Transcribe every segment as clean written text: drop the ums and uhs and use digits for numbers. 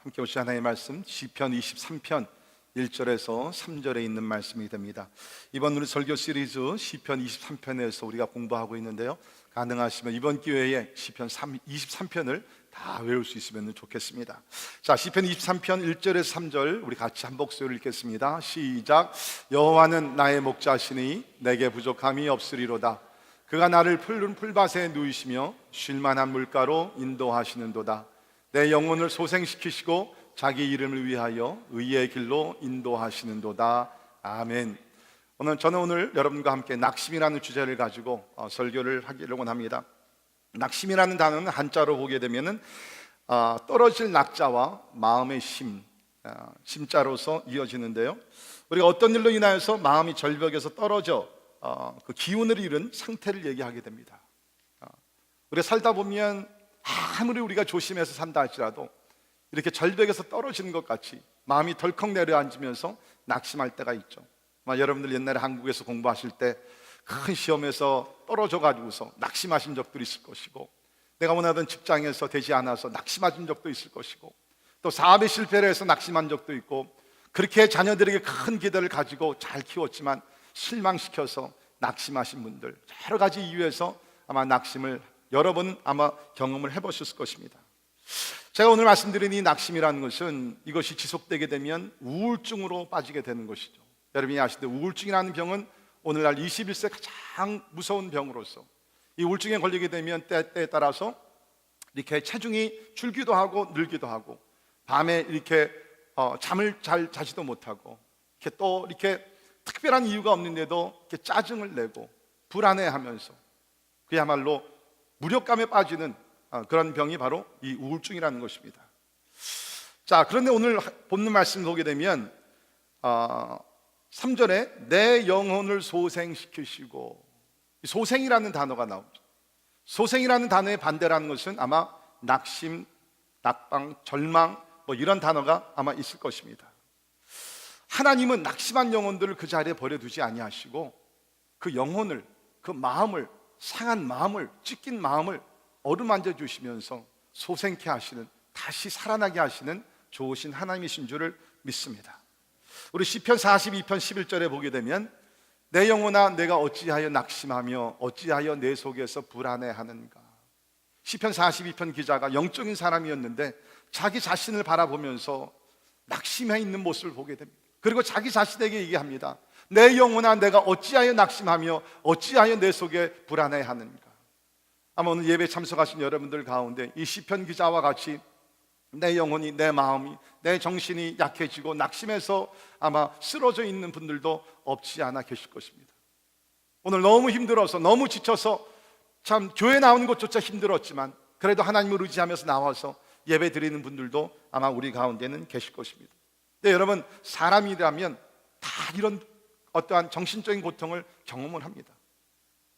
함께 보시 하나님의 말씀 시편 23편 1절에서 3절에 있는 말씀이 됩니다. 이번 우리 설교 시리즈 시편 23편에서 우리가 공부하고 있는데요, 가능하시면 이번 기회에 시편 23편을 다 외울 수 있으면 좋겠습니다. 자, 시편 23편 1절에서 3절 우리 같이 한 목소리를 읽겠습니다. 시작. 여호와는 나의 목자시니 내게 부족함이 없으리로다. 그가 나를 푸른 풀밭에 누이시며 쉴만한 물가로 인도하시는도다. 내 영혼을 소생시키시고 자기 이름을 위하여 의의 길로 인도하시는도다. 아멘. 저는 오늘 여러분과 함께 낙심이라는 주제를 가지고 설교를 하려고 합니다. 낙심이라는 단어는 한자로 보게 되면은 떨어질 낙자와 마음의 심자로서 이어지는데요, 우리가 어떤 일로 인하여서 마음이 절벽에서 떨어져 그 기운을 잃은 상태를 얘기하게 됩니다. 우리가 살다 보면 아무리 우리가 조심해서 산다 할지라도 이렇게 절벽에서 떨어지는 것 같이 마음이 덜컥 내려앉으면서 낙심할 때가 있죠. 여러분들 옛날에 한국에서 공부하실 때 큰 시험에서 떨어져 가지고서 낙심하신 적도 있을 것이고, 내가 원하던 직장에서 되지 않아서 낙심하신 적도 있을 것이고, 또 사업에 실패를 해서 낙심한 적도 있고, 그렇게 자녀들에게 큰 기대를 가지고 잘 키웠지만 실망시켜서 낙심하신 분들, 여러 가지 이유에서 아마 낙심을 여러 번 아마 경험을 해보셨을 것입니다. 제가 오늘 말씀드린 이 낙심이라는 것은 이것이 지속되게 되면 우울증으로 빠지게 되는 것이죠. 여러분이 아시듯 우울증이라는 병은 오늘날 21세 가장 무서운 병으로서, 이 우울증에 걸리게 되면 때에 따라서 이렇게 체중이 줄기도 하고 늘기도 하고, 밤에 이렇게 잠을 잘 자지도 못하고, 이렇게 또 이렇게 특별한 이유가 없는데도 이렇게 짜증을 내고 불안해하면서 그야말로 무력감에 빠지는 그런 병이 바로 이 우울증이라는 것입니다. 자, 그런데 오늘 본문 말씀 보게 되면 3절에 내 영혼을 소생시키시고, 소생이라는 단어가 나오죠. 소생이라는 단어의 반대라는 것은 아마 낙심, 낙방, 절망 이런 단어가 아마 있을 것입니다. 하나님은 낙심한 영혼들을 그 자리에 버려두지 아니하시고 그 영혼을, 그 마음을, 상한 마음을, 찢긴 마음을 어루만져 주시면서 소생케 하시는, 다시 살아나게 하시는 좋으신 하나님이신 줄을 믿습니다. 우리 시편 42편 11절에 보게 되면 내 영혼아 내가 어찌하여 낙심하며 어찌하여 내 속에서 불안해하는가. 시편 42편 기자가 영적인 사람이었는데 자기 자신을 바라보면서 낙심해 있는 모습을 보게 됩니다. 그리고 자기 자신에게 얘기합니다. 내 영혼아 내가 어찌하여 낙심하며 어찌하여 내 속에 불안해하는가. 아마 오늘 예배 참석하신 여러분들 가운데 이 시편 기자와 같이 내 영혼이, 내 마음이, 내 정신이 약해지고 낙심해서 아마 쓰러져 있는 분들도 없지 않아 계실 것입니다. 오늘 너무 힘들어서, 너무 지쳐서 참 교회 나오는 것조차 힘들었지만 그래도 하나님을 의지하면서 나와서 예배 드리는 분들도 아마 우리 가운데는 계실 것입니다. 네, 여러분, 사람이라면 다 이런 어떠한 정신적인 고통을 경험을 합니다.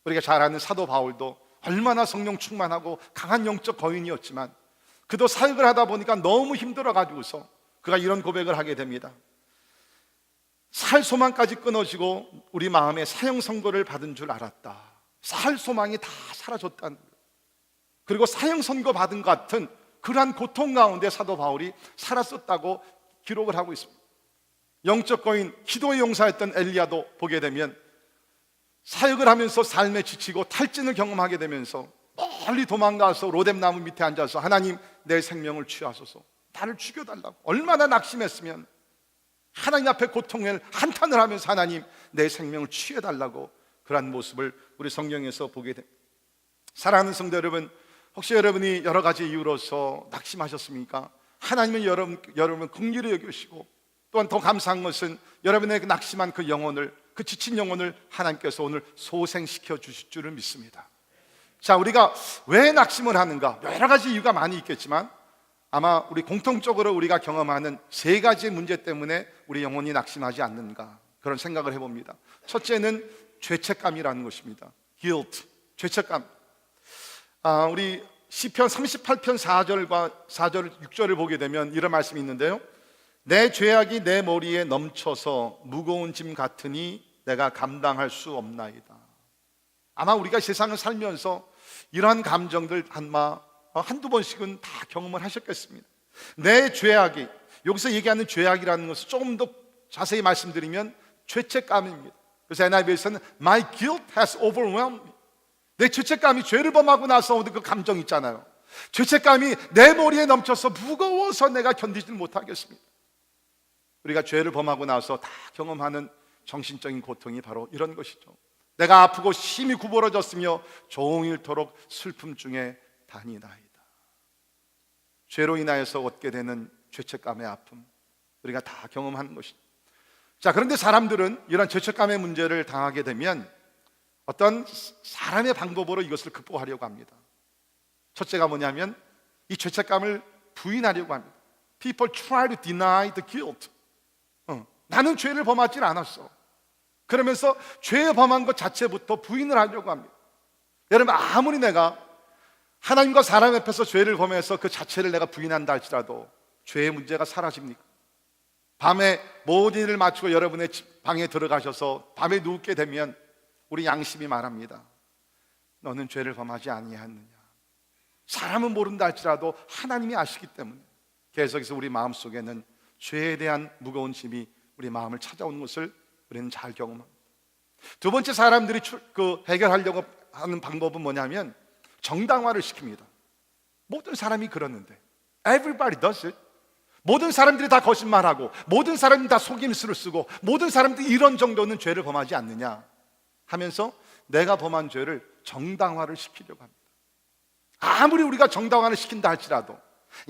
우리가 잘 아는 사도 바울도 얼마나 성령 충만하고 강한 영적 거인이었지만 그도 사역을 하다 보니까 너무 힘들어 가지고서 그가 이런 고백을 하게 됩니다. 살 소망까지 끊어지고 우리 마음에 사형 선고를 받은 줄 알았다. 살 소망이 다 사라졌다는 거예요. 그리고 사형 선고 받은 것 같은 그러한 고통 가운데 사도 바울이 살았었다고 기록을 하고 있습니다. 영적 거인, 기도의 용사였던 엘리야도 보게 되면 사역을 하면서 삶에 지치고 탈진을 경험하게 되면서 멀리 도망가서 로뎀나무 밑에 앉아서 하나님 내 생명을 취하소서, 나를 죽여달라고 얼마나 낙심했으면 하나님 앞에 고통을 한탄을 하면서 하나님 내 생명을 취해달라고 그러한 모습을 우리 성경에서 보게 됩니다. 사랑하는 성도 여러분, 혹시 여러분이 여러 가지 이유로서 낙심하셨습니까? 하나님은 여러분을 긍휼히 여기시고, 또한 더 감사한 것은 여러분의 그 낙심한 그 영혼을, 그 지친 영혼을 하나님께서 오늘 소생시켜 주실 줄을 믿습니다. 자, 우리가 왜 낙심을 하는가? 여러 가지 이유가 많이 있겠지만 아마 우리 공통적으로 우리가 경험하는 세 가지 문제 때문에 우리 영혼이 낙심하지 않는가, 그런 생각을 해봅니다. 첫째는 죄책감이라는 것입니다. guilt, 죄책감. 우리 시편 38편 4절과 6절을 보게 되면 이런 말씀이 있는데요, 내 죄악이 내 머리에 넘쳐서 무거운 짐 같으니 내가 감당할 수 없나이다. 아마 우리가 세상을 살면서 이러한 감정들 한두 번씩은 다 경험을 하셨겠습니다. 내 죄악이, 여기서 얘기하는 죄악이라는 것을 조금 더 자세히 말씀드리면 죄책감입니다. 그래서 NIV에서는 My guilt has overwhelmed me. 내 죄책감이, 죄를 범하고 나서 오는 그 감정 있잖아요. 죄책감이 내 머리에 넘쳐서 무거워서 내가 견디지 못하겠습니다. 우리가 죄를 범하고 나서 다 경험하는 정신적인 고통이 바로 이런 것이죠. 내가 아프고 심히 구부러졌으며 종일토록 슬픔 중에 다니나이다. 죄로 인하여서 얻게 되는 죄책감의 아픔, 우리가 다 경험하는 것이죠. 자, 그런데 사람들은 이런 죄책감의 문제를 당하게 되면 어떤 사람의 방법으로 이것을 극복하려고 합니다. 첫째가 뭐냐면 이 죄책감을 부인하려고 합니다. People try to deny the guilt. 나는 죄를 범하지 않았어. 그러면서 죄 범한 것 자체부터 부인을 하려고 합니다. 여러분, 아무리 내가 하나님과 사람 앞에서 죄를 범해서 그 자체를 내가 부인한다 할지라도 죄의 문제가 사라집니까? 밤에 모든 일을 마치고 여러분의 방에 들어가셔서 밤에 누우게 되면 우리 양심이 말합니다. 너는 죄를 범하지 아니하느냐. 사람은 모른다 할지라도 하나님이 아시기 때문에 계속해서 우리 마음속에는 죄에 대한 무거운 짐이 우리 마음을 찾아오는 것을 우리는 잘 경험합니다. 두 번째, 사람들이 해결하려고 하는 방법은 뭐냐면 정당화를 시킵니다. 모든 사람이 그러는데, Everybody does it. 모든 사람들이 다 거짓말하고 모든 사람들이 다 속임수를 쓰고 모든 사람들이 이런 정도는 죄를 범하지 않느냐 하면서 내가 범한 죄를 정당화를 시키려고 합니다. 아무리 우리가 정당화를 시킨다 할지라도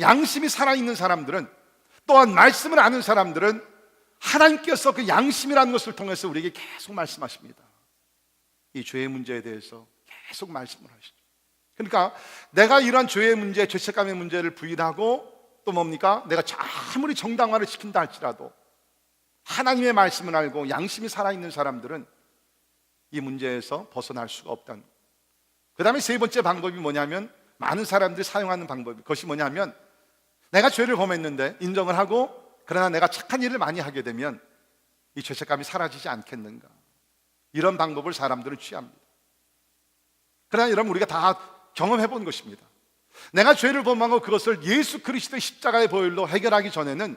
양심이 살아있는 사람들은, 또한 말씀을 아는 사람들은 하나님께서 그 양심이라는 것을 통해서 우리에게 계속 말씀하십니다. 이 죄의 문제에 대해서 계속 말씀을 하시죠. 그러니까 내가 이러한 죄의 문제, 죄책감의 문제를 부인하고 또 뭡니까? 내가 아무리 정당화를 시킨다 할지라도 하나님의 말씀을 알고 양심이 살아있는 사람들은 이 문제에서 벗어날 수가 없다는 거예요. 그 다음에 세 번째 방법이 뭐냐면, 많은 사람들이 사용하는 방법, 그것이 뭐냐면 내가 죄를 범했는데 인정을 하고 그러나 내가 착한 일을 많이 하게 되면 이 죄책감이 사라지지 않겠는가, 이런 방법을 사람들은 취합니다. 그러나 여러분, 우리가 다 경험해 본 것입니다. 내가 죄를 범하고 그것을 예수 그리스도의 십자가의 보혈로 해결하기 전에는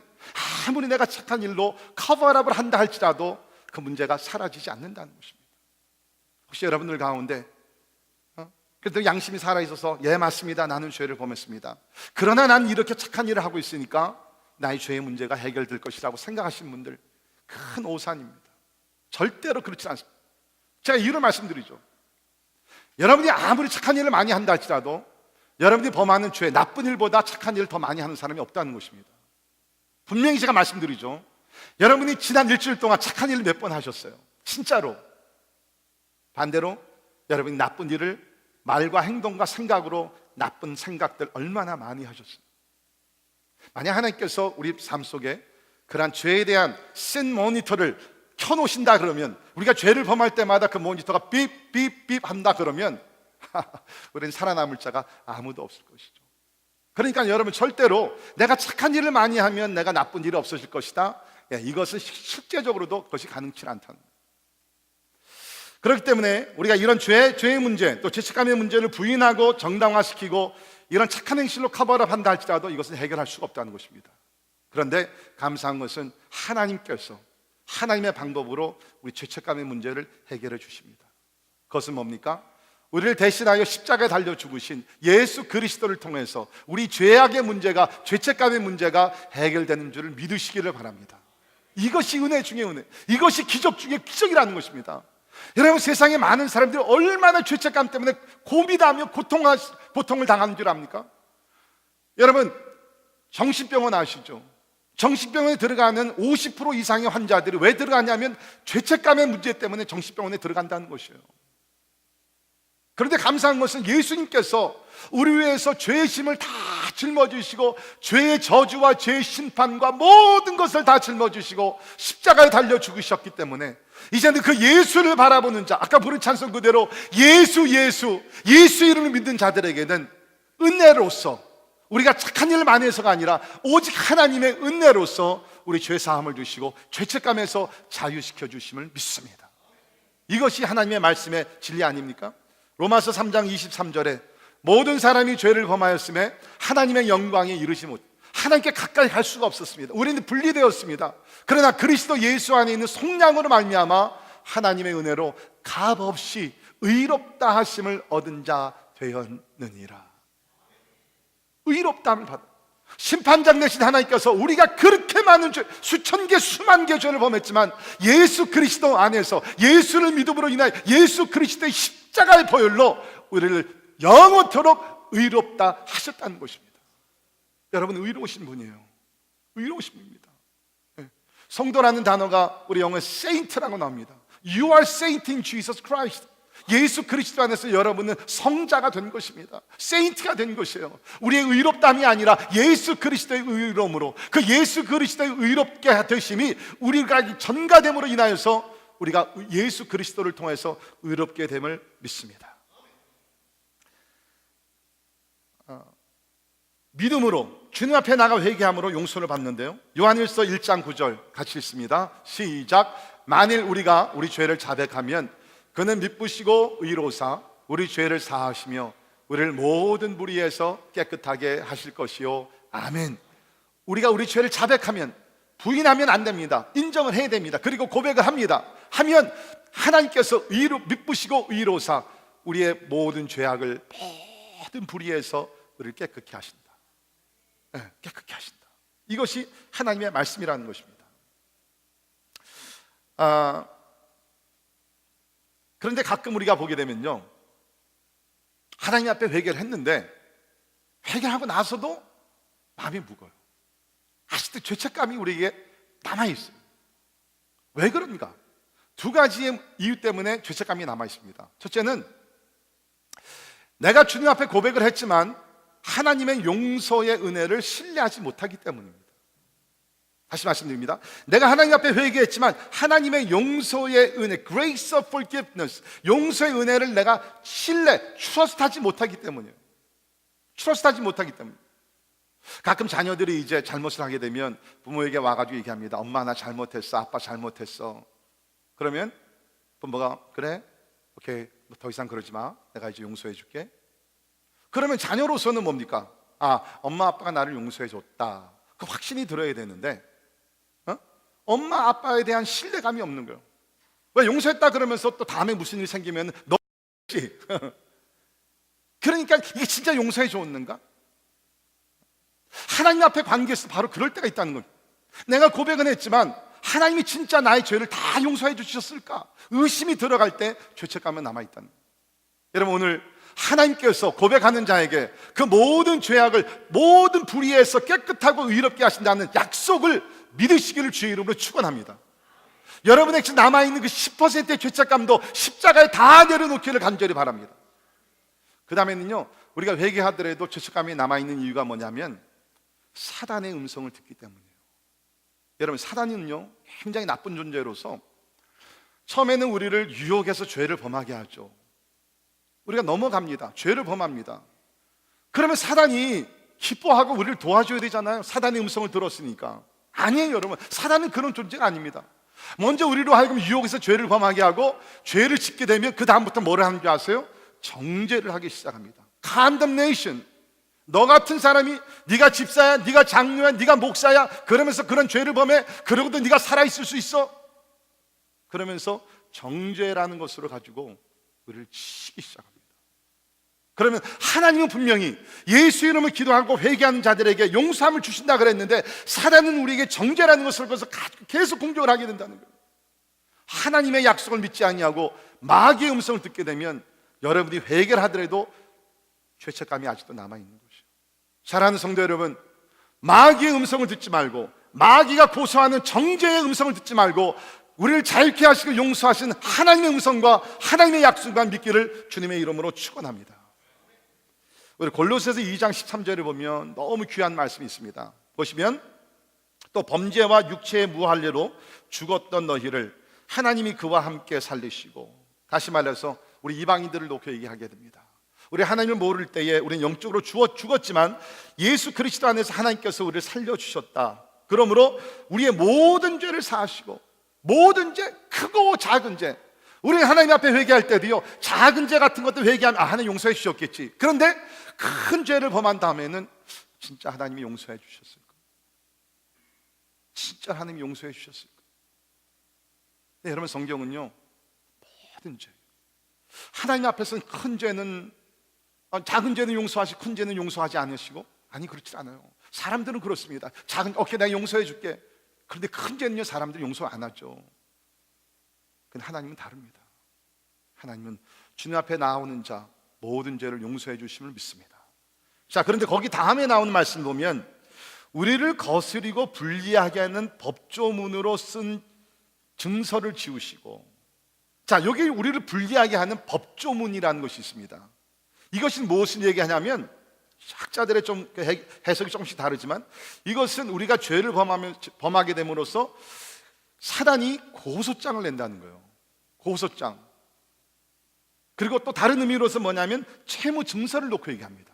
아무리 내가 착한 일로 커버업을 한다 할지라도 그 문제가 사라지지 않는다는 것입니다. 혹시 여러분들 가운데 그래도 양심이 살아있어서 예 맞습니다, 나는 죄를 범했습니다, 그러나 난 이렇게 착한 일을 하고 있으니까 나의 죄의 문제가 해결될 것이라고 생각하시는 분들, 큰 오산입니다. 절대로 그렇지 않습니다. 제가 이유를 말씀드리죠. 여러분이 아무리 착한 일을 많이 한다 할지라도 여러분이 범하는 죄, 나쁜 일보다 착한 일을 더 많이 하는 사람이 없다는 것입니다. 분명히 제가 말씀드리죠. 여러분이 지난 일주일 동안 착한 일을 몇 번 하셨어요? 진짜로. 반대로 여러분이 나쁜 일을 말과 행동과 생각으로 나쁜 생각들 얼마나 많이 하셨어요? 만약 하나님께서 우리 삶 속에 그러한 죄에 대한 신 모니터를 켜놓으신다 그러면, 우리가 죄를 범할 때마다 그 모니터가 삐삐삐 한다 그러면 우리는 살아남을 자가 아무도 없을 것이죠. 그러니까 여러분, 절대로 내가 착한 일을 많이 하면 내가 나쁜 일이 없어질 것이다, 이것은 실제적으로도 그것이 가능치 않다는 거예요. 그렇기 때문에 우리가 이런 죄의 문제, 또 죄책감의 문제를 부인하고 정당화시키고 이런 착한 행실로 커버업 한다 할지라도 이것은 해결할 수가 없다는 것입니다. 그런데 감사한 것은 하나님께서 하나님의 방법으로 우리 죄책감의 문제를 해결해 주십니다. 그것은 뭡니까? 우리를 대신하여 십자가에 달려 죽으신 예수 그리스도를 통해서 우리 죄악의 문제가, 죄책감의 문제가 해결되는 줄을 믿으시기를 바랍니다. 이것이 은혜 중에 은혜, 이것이 기적 중에 기적이라는 것입니다. 여러분, 세상에 많은 사람들이 얼마나 죄책감 때문에 고민하며 고통을 당하는 줄 압니까? 여러분, 정신병원 아시죠? 정신병원에 들어가는 50% 이상의 환자들이 왜 들어가냐면 죄책감의 문제 때문에 정신병원에 들어간다는 것이에요. 그런데 감사한 것은 예수님께서 우리 위해서 죄의 짐을 다 짊어지시고 죄의 저주와 죄의 심판과 모든 것을 다 짊어지시고 십자가에 달려 죽으셨기 때문에 이제는 그 예수를 바라보는 자, 아까 부른 찬송 그대로 예수 이름을 믿는 자들에게는 은혜로서, 우리가 착한 일을 많이 해서가 아니라 오직 하나님의 은혜로서 우리 죄 사함을 주시고 죄책감에서 자유시켜 주심을 믿습니다. 이것이 하나님의 말씀의 진리 아닙니까? 로마서 3장 23절에 모든 사람이 죄를 범하였음에 하나님의 영광에 이르지 못, 하나님께 가까이 갈 수가 없었습니다. 우리는 분리되었습니다. 그러나 그리스도 예수 안에 있는 속량으로 말미암아 하나님의 은혜로 값없이 의롭다 하심을 얻은 자 되었느니라. 의롭다함을 받아. 심판장 되신 하나님께서 우리가 그렇게 많은 죄, 수천 개 수만 개 죄를 범했지만 예수 그리스도 안에서 예수를 믿음으로 인하여 예수 그리스도의 십자가의 보혈로 우리를 영원토록 의롭다 하셨다는 것입니다. 여러분, 의로우신 분이에요. 의로우신 분입니다. 성도라는 단어가 우리 영어에 saint라고 나옵니다. You are saint in Jesus Christ. 예수 그리스도 안에서 여러분은 성자가 된 것입니다. 세인트가 된 것이에요. 우리의 의롭다함이 아니라 예수 그리스도의 의로움으로, 그 예수 그리스도의 의롭게 되심이 우리가 전가됨으로 인하여서 우리가 예수 그리스도를 통해서 의롭게 됨을 믿습니다. 믿음으로 주님 앞에 나가 회개함으로 용서를 받는데요, 요한일서 1장 9절 같이 읽습니다. 시작. 만일 우리가 우리 죄를 자백하면 그는 미쁘시고 의로우사 우리 죄를 사하시며 우리를 모든 불의에서 깨끗하게 하실 것이요. 아멘. 우리가 우리 죄를 자백하면, 부인하면 안 됩니다. 인정을 해야 됩니다. 그리고 고백을 합니다. 하면 하나님께서 미쁘시고 의로우사 우리의 모든 죄악을, 모든 불의에서 우리를 깨끗게 하신다. 깨끗게 하신다. 이것이 하나님의 말씀이라는 것입니다. 그런데 가끔 우리가 보게 되면요, 하나님 앞에 회개를 했는데 회개하고 나서도 마음이 무거워요. 아직도 죄책감이 우리에게 남아있어요. 왜 그런가? 두 가지의 이유 때문에 죄책감이 남아있습니다. 첫째는 내가 주님 앞에 고백을 했지만 하나님의 용서의 은혜를 신뢰하지 못하기 때문입니다. 다시 말씀드립니다. 내가 하나님 앞에 회개했지만 하나님의 용서의 은혜, grace of forgiveness, 용서의 은혜를 내가 트러스트하지 못하기 때문이에요. 트러스트하지 못하기 때문에. 가끔 자녀들이 이제 잘못을 하게 되면 부모에게 와가지고 얘기합니다. 엄마, 나 잘못했어. 아빠 잘못했어. 그러면 부모가 그래? 오케이, 더 이상 그러지 마. 내가 이제 용서해 줄게. 그러면 자녀로서는 뭡니까? 엄마 아빠가 나를 용서해 줬다, 그 확신이 들어야 되는데 엄마 아빠에 대한 신뢰감이 없는 거예요. 왜 용서했다 그러면서 또 다음에 무슨 일이 생기면 너지? 그러니까 이게 진짜 용서해 줬는가? 하나님 앞에 관계에서 바로 그럴 때가 있다는 거예요. 내가 고백은 했지만 하나님이 진짜 나의 죄를 다 용서해 주셨을까? 의심이 들어갈 때 죄책감은 남아있다는 거예요. 여러분, 오늘 하나님께서 고백하는 자에게 그 모든 죄악을, 모든 불의에서 깨끗하고 의롭게 하신다는 약속을 믿으시기를 주의 이름으로 축원합니다. 여러분에게 지금 남아있는 그 10%의 죄책감도 십자가에 다 내려놓기를 간절히 바랍니다. 그 다음에는요, 우리가 회개하더라도 죄책감이 남아있는 이유가 뭐냐면 사단의 음성을 듣기 때문이에요. 여러분, 사단은요 굉장히 나쁜 존재로서 처음에는 우리를 유혹해서 죄를 범하게 하죠. 우리가 넘어갑니다. 죄를 범합니다. 그러면 사단이 기뻐하고 우리를 도와줘야 되잖아요. 사단의 음성을 들었으니까. 아니에요, 여러분. 사단은 그런 존재가 아닙니다. 먼저 우리로 하여금 유혹해서 죄를 범하게 하고 죄를 짓게 되면 그 다음부터 뭐를 하는 줄 아세요? 정죄를 하기 시작합니다. condemnation. 너 같은 사람이, 네가 집사야, 네가 장로야, 네가 목사야, 그러면서 그런 죄를 범해. 그러고도 네가 살아있을 수 있어? 그러면서 정죄라는 것으로 가지고 우리를 치기 시작합니다. 그러면 하나님은 분명히 예수 이름을 기도하고 회개하는 자들에게 용서함을 주신다 그랬는데 사단은 우리에게 정죄라는 것을 거기서 계속 공격을 하게 된다는 거예요. 하나님의 약속을 믿지 아니하고 마귀의 음성을 듣게 되면 여러분이 회개를 하더라도 죄책감이 아직도 남아있는 것이에요. 사랑하는 성도 여러분, 마귀의 음성을 듣지 말고, 마귀가 고소하는 정죄의 음성을 듣지 말고 우리를 자유케 하시고 용서하신 하나님의 음성과 하나님의 약속만 믿기를 주님의 이름으로 축원합니다. 우리 골로새서 2장 13절을 보면 너무 귀한 말씀이 있습니다. 보시면 또 범죄와 육체의 무할례로 죽었던 너희를 하나님이 그와 함께 살리시고, 다시 말해서 우리 이방인들을 놓고 얘기하게 됩니다. 우리 하나님을 모를 때에 우리는 영적으로 죽었지만 예수 그리스도 안에서 하나님께서 우리를 살려주셨다. 그러므로 우리의 모든 죄를 사하시고, 모든 죄, 크고 작은 죄, 우리는 하나님 앞에 회개할 때도요 작은 죄 같은 것도 회개하면 하나님 용서해 주셨겠지. 그런데 큰 죄를 범한 다음에는 진짜 하나님이 용서해 주셨을까? 진짜 하나님이 용서해 주셨을까? 네, 여러분, 성경은요 모든 죄, 하나님 앞에서는 큰 죄는 작은 죄는 용서하시고 큰 죄는 용서하지 않으시고, 아니 그렇지 않아요. 사람들은 그렇습니다. 작은 오케이 내가 용서해 줄게. 그런데 큰 죄는요 사람들이 용서 안 하죠. 근데 하나님은 다릅니다. 하나님은 주님 앞에 나오는 자 모든 죄를 용서해 주심을 믿습니다. 자, 그런데 거기 다음에 나오는 말씀 보면 우리를 거스리고 불리하게 하는 법조문으로 쓴 증서를 지우시고, 자, 여기 우리를 불리하게 하는 법조문이라는 것이 있습니다. 이것이 무엇을 얘기하냐면, 학자들의 좀 해석이 조금씩 다르지만, 이것은 우리가 죄를 범하게 됨으로써 사단이 고소장을 낸다는 거예요. 고소장. 그리고 또 다른 의미로서 뭐냐면 채무 증서를 놓고 얘기합니다.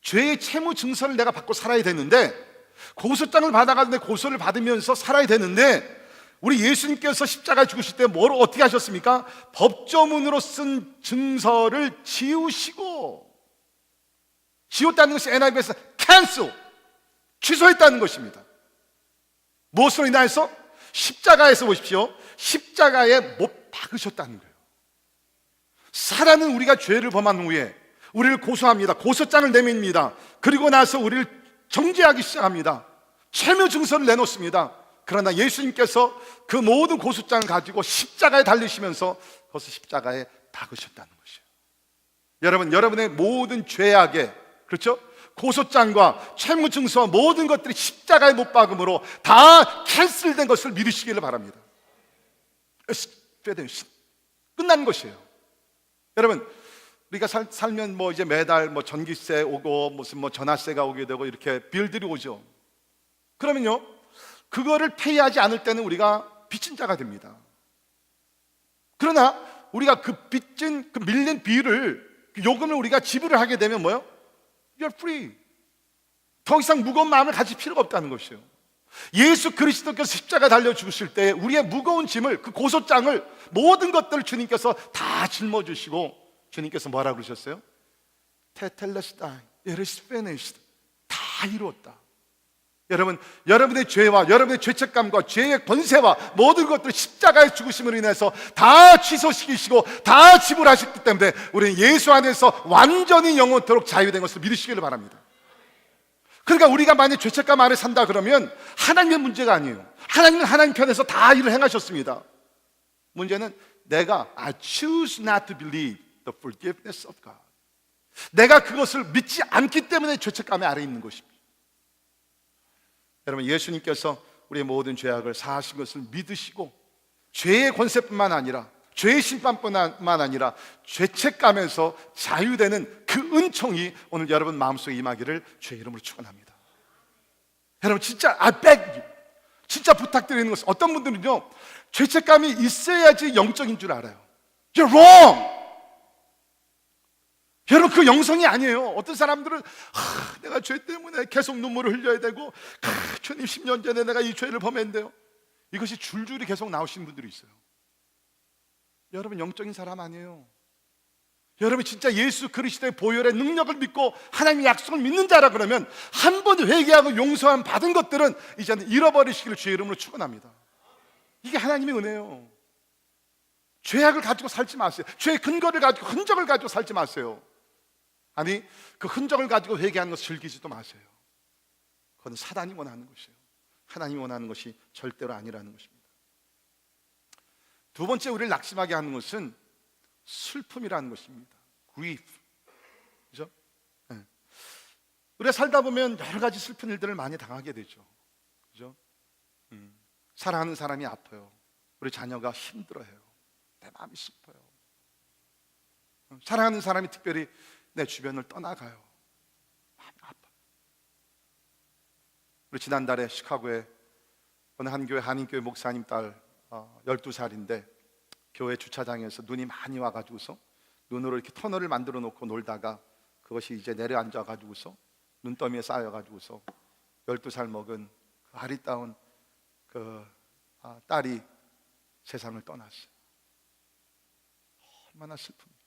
죄의 채무 증서를 내가 받고 살아야 되는데, 고소장을 받아가지고 고소를 받으면서 살아야 되는데, 우리 예수님께서 십자가에 죽으실 때 뭘 어떻게 하셨습니까? 법조문으로 쓴 증서를 지우시고, 지웠다는 것이 NIV에서 cancel, 취소했다는 것입니다. 무엇으로 인하여서? 십자가에서 보십시오, 십자가에 못 박으셨다는 거예요. 사단은 우리가 죄를 범한 후에 우리를 고소합니다. 고소장을 내밉니다. 그리고 나서 우리를 정죄하기 시작합니다. 채무 증서를 내놓습니다. 그러나 예수님께서 그 모든 고소장을 가지고 십자가에 달리시면서 그것을 십자가에 박으셨다는 것이에요. 여러분, 여러분의 모든 죄악에, 그렇죠? 고소장과 채무 증서 모든 것들이 십자가에 못 박음으로 다 캔슬된 것을 믿으시기를 바랍니다. 끝난 것이에요. 여러분, 우리가 살면 뭐 이제 매달 뭐 전기세 오고 무슨 뭐 전화세가 오게 되고 이렇게 빌들이 오죠. 그러면요, 그거를 페이하지 않을 때는 우리가 빚진 자가 됩니다. 그러나 우리가 그 빚진, 그 밀린 비를, 그 요금을 우리가 지불을 하게 되면 뭐요? You're free. 더 이상 무거운 마음을 가질 필요가 없다는 것이에요. 예수 그리스도께서 십자가 달려 죽으실 때 우리의 무거운 짐을, 그 고소장을, 모든 것들을 주님께서 다 짊어주시고, 주님께서 뭐라고 그러셨어요? 테텔레스타이, it is finished. 다 이루었다. 여러분, 여러분의 죄와 여러분의 죄책감과 죄의 권세와 모든 것들을 십자가의 죽으심으로 인해서 다 취소시키시고 다 지불하셨기 때문에 우리는 예수 안에서 완전히 영원토록 자유된 것을 믿으시기를 바랍니다. 그러니까 우리가 만약 죄책감 안에 산다 그러면 하나님의 문제가 아니에요. 하나님은 하나님 편에서 다 일을 행하셨습니다. 문제는 내가 I choose not to believe the forgiveness of God. 내가 그것을 믿지 않기 때문에 죄책감의 아래 있는 것입니다. 여러분, 예수님께서 우리의 모든 죄악을 사하신 것을 믿으시고, 죄의 권세뿐만 아니라 죄의 심판뿐만 아니라 죄책감에서 자유되는 그 은총이 오늘 여러분 마음속에 임하기를 주의 이름으로 축원합니다. 여러분, 진짜 I beg you, 진짜 부탁드리는 것은, 어떤 분들은요 죄책감이 있어야지 영적인 줄 알아요. You're wrong. 여러분, 그 영성이 아니에요. 어떤 사람들은 내가 죄 때문에 계속 눈물을 흘려야 되고, 주님 10년 전에 내가 이 죄를 범했는데요. 이것이 줄줄이 계속 나오신 분들이 있어요. 여러분, 영적인 사람 아니에요. 여러분, 진짜 예수 그리스도의 보혈의 능력을 믿고 하나님의 약속을 믿는 자라 그러면 한 번 회개하고 용서함 받은 것들은 이제는 잃어버리시기를 주의 이름으로 축원합니다. 이게 하나님의 은혜예요. 죄악을 가지고 살지 마세요. 죄의 근거를 가지고, 흔적을 가지고 살지 마세요. 아니, 그 흔적을 가지고 회개하는 것을 즐기지도 마세요. 그건 사단이 원하는 것이에요. 하나님이 원하는 것이 절대로 아니라는 것입니다. 두 번째 우리를 낙심하게 하는 것은 슬픔이라는 것입니다. grief. 그죠? 네. 우리가 살다 보면 여러 가지 슬픈 일들을 많이 당하게 되죠. 그죠? 사랑하는 사람이 아파요. 우리 자녀가 힘들어해요. 내 마음이 슬퍼요. 사랑하는 사람이 특별히 내 주변을 떠나가요. 마음이 아파요. 우리 지난달에 시카고에 어느 한 교회, 한인교회 목사님 딸 12살인데 교회 주차장에서 눈이 많이 와가지고서 눈으로 이렇게 터널을 만들어 놓고 놀다가 그것이 이제 내려앉아 가지고서 눈더미에 쌓여 가지고서 12살 먹은 그 아리따운 그 딸이 세상을 떠났어요. 얼마나 슬픕니까?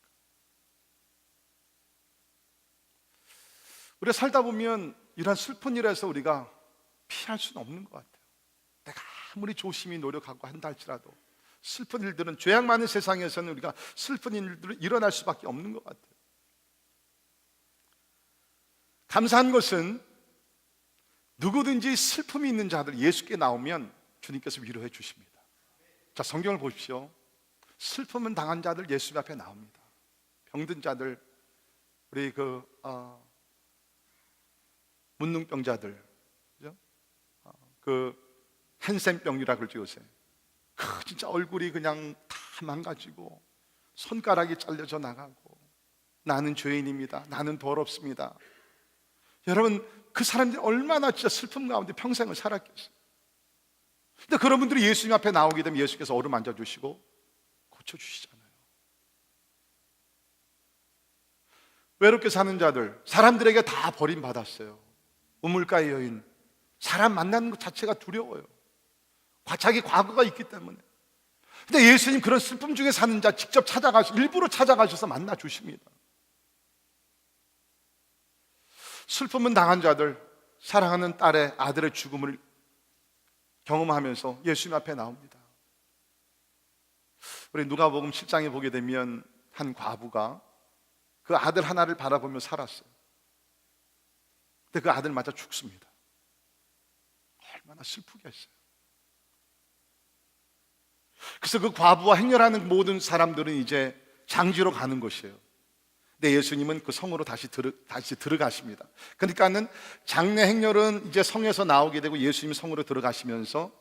우리가 살다 보면 이러한 슬픈 일에서 우리가 피할 수는 없는 것 같아요. 아무리 조심히 노력하고 한다 할지라도 슬픈 일들은, 죄악 많은 세상에서는 우리가 슬픈 일들은 일어날 수밖에 없는 것 같아요. 감사한 것은 누구든지 슬픔이 있는 자들 예수께 나오면 주님께서 위로해 주십니다. 자, 성경을 보십시오. 슬픔은 당한 자들 예수 앞에 나옵니다. 병든 자들, 우리 문둥병자들, 그죠? 한센병이라 그러죠 요새. 진짜 얼굴이 그냥 다 망가지고 손가락이 잘려져 나가고, 나는 죄인입니다, 나는 더럽습니다. 여러분, 그 사람들이 얼마나 진짜 슬픔 가운데 평생을 살았겠어요. 근데 그런 분들이 예수님 앞에 나오게 되면 예수께서 어루만져 주시고 고쳐주시잖아요. 외롭게 사는 자들, 사람들에게 다 버림받았어요. 우물가의 여인, 사람 만나는 것 자체가 두려워요. 자기 과거가 있기 때문에. 근데 예수님 그런 슬픔 중에 사는 자 직접 일부러 찾아가셔서 만나 주십니다. 슬픔은 당한 자들, 사랑하는 딸의 아들의 죽음을 경험하면서 예수님 앞에 나옵니다. 우리 누가복음 7장에 보게 되면 한 과부가 그 아들 하나를 바라보며 살았어요. 근데 그 아들마저 죽습니다. 얼마나 슬프겠어요. 그래서 그 과부와 행렬하는 모든 사람들은 이제 장지로 가는 것이에요. 근데 예수님은 그 성으로 다시 들어가십니다. 그러니까는 장례 행렬은 이제 성에서 나오게 되고 예수님이 성으로 들어가시면서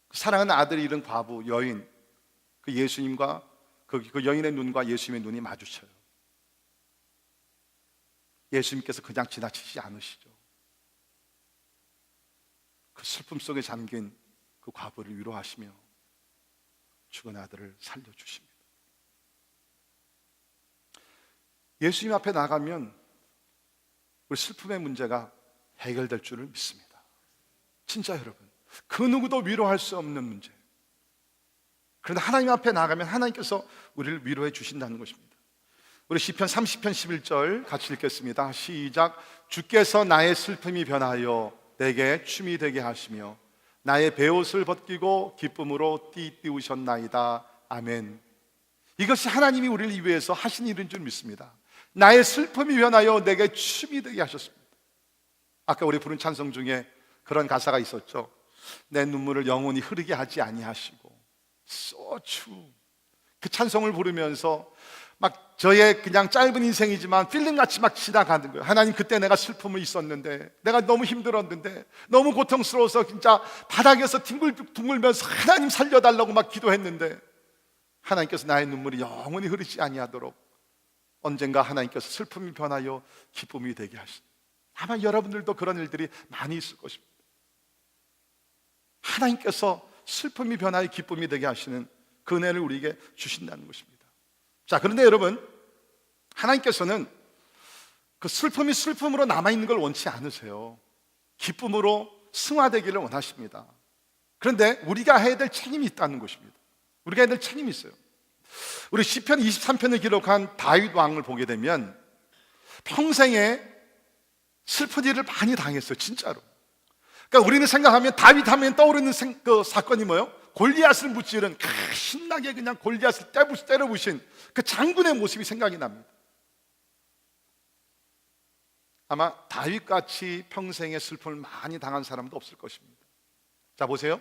그 사랑하는 아들이 잃은 과부, 여인, 그 예수님과 그 여인의 눈과 예수님의 눈이 마주쳐요. 예수님께서 그냥 지나치지 않으시죠. 그 슬픔 속에 잠긴 그 과부를 위로하시며 죽은 아들을 살려주십니다. 예수님 앞에 나가면 우리 슬픔의 문제가 해결될 줄을 믿습니다. 진짜 여러분, 그 누구도 위로할 수 없는 문제. 그런데 하나님 앞에 나가면 하나님께서 우리를 위로해 주신다는 것입니다. 우리 시편 30편 11절 같이 읽겠습니다. 시작. 주께서 나의 슬픔이 변하여 내게 춤이 되게 하시며 나의 베옷을 벗기고 기쁨으로 띠띠우셨나이다. 아멘. 이것이 하나님이 우리를 위해서 하신 일인 줄 믿습니다. 나의 슬픔이 변하여 내게 춤이 되게 하셨습니다. 아까 우리 부른 찬송 중에 그런 가사가 있었죠. 내 눈물을 영원히 흐르게 하지 아니하시고. So true. 그 찬송을 부르면서 막 저의 그냥 짧은 인생이지만 필름같이 막 지나가는 거예요. 하나님, 그때 내가 슬픔이 있었는데, 내가 너무 힘들었는데, 너무 고통스러워서 진짜 바닥에서 뒹굴면서 하나님 살려달라고 막 기도했는데 하나님께서 나의 눈물이 영원히 흐르지 아니하도록 언젠가 하나님께서 슬픔이 변하여 기쁨이 되게 하신, 아마 여러분들도 그런 일들이 많이 있을 것입니다. 하나님께서 슬픔이 변하여 기쁨이 되게 하시는 그 은혜를 우리에게 주신다는 것입니다. 자, 그런데 여러분, 하나님께서는 그 슬픔이 슬픔으로 남아있는 걸 원치 않으세요. 기쁨으로 승화되기를 원하십니다. 그런데 우리가 해야 될 책임이 있다는 것입니다. 우리가 해야 될 책임이 있어요. 우리 시편 23편을 기록한 다윗 왕을 보게 되면 평생에 슬픈 일을 많이 당했어요. 진짜로. 그러니까 우리는 생각하면, 다윗 하면 떠오르는 그 사건이 뭐예요? 골리앗을 무찌른, 신나게 그냥 골리앗을 때려 부신 그 장군의 모습이 생각이 납니다. 아마 다윗같이 평생에 슬픔을 많이 당한 사람도 없을 것입니다. 자, 보세요.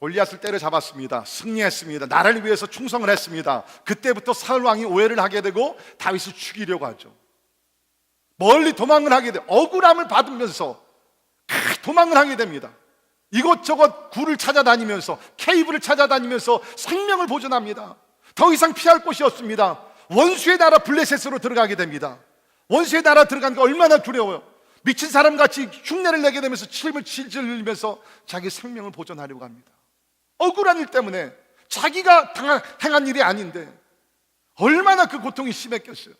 골리앗을 때려잡았습니다. 승리했습니다. 나라를 위해서 충성을 했습니다. 그때부터 사울 왕이 오해를 하게 되고 다윗을 죽이려고 하죠. 멀리 도망을 하게 돼요. 억울함을 받으면서 도망을 하게 됩니다. 이곳저곳 굴을 찾아다니면서, 케이블을 찾아다니면서 생명을 보존합니다. 더 이상 피할 곳이 없습니다. 원수의 나라 블레셋으로 들어가게 됩니다. 원수의 나라 들어가는 게 얼마나 두려워요. 미친 사람같이 흉내를 내게 되면서 침을 질질 흘리면서 자기 생명을 보존하려고 합니다. 억울한 일 때문에, 자기가 행한 일이 아닌데 얼마나 그 고통이 심했겠어요.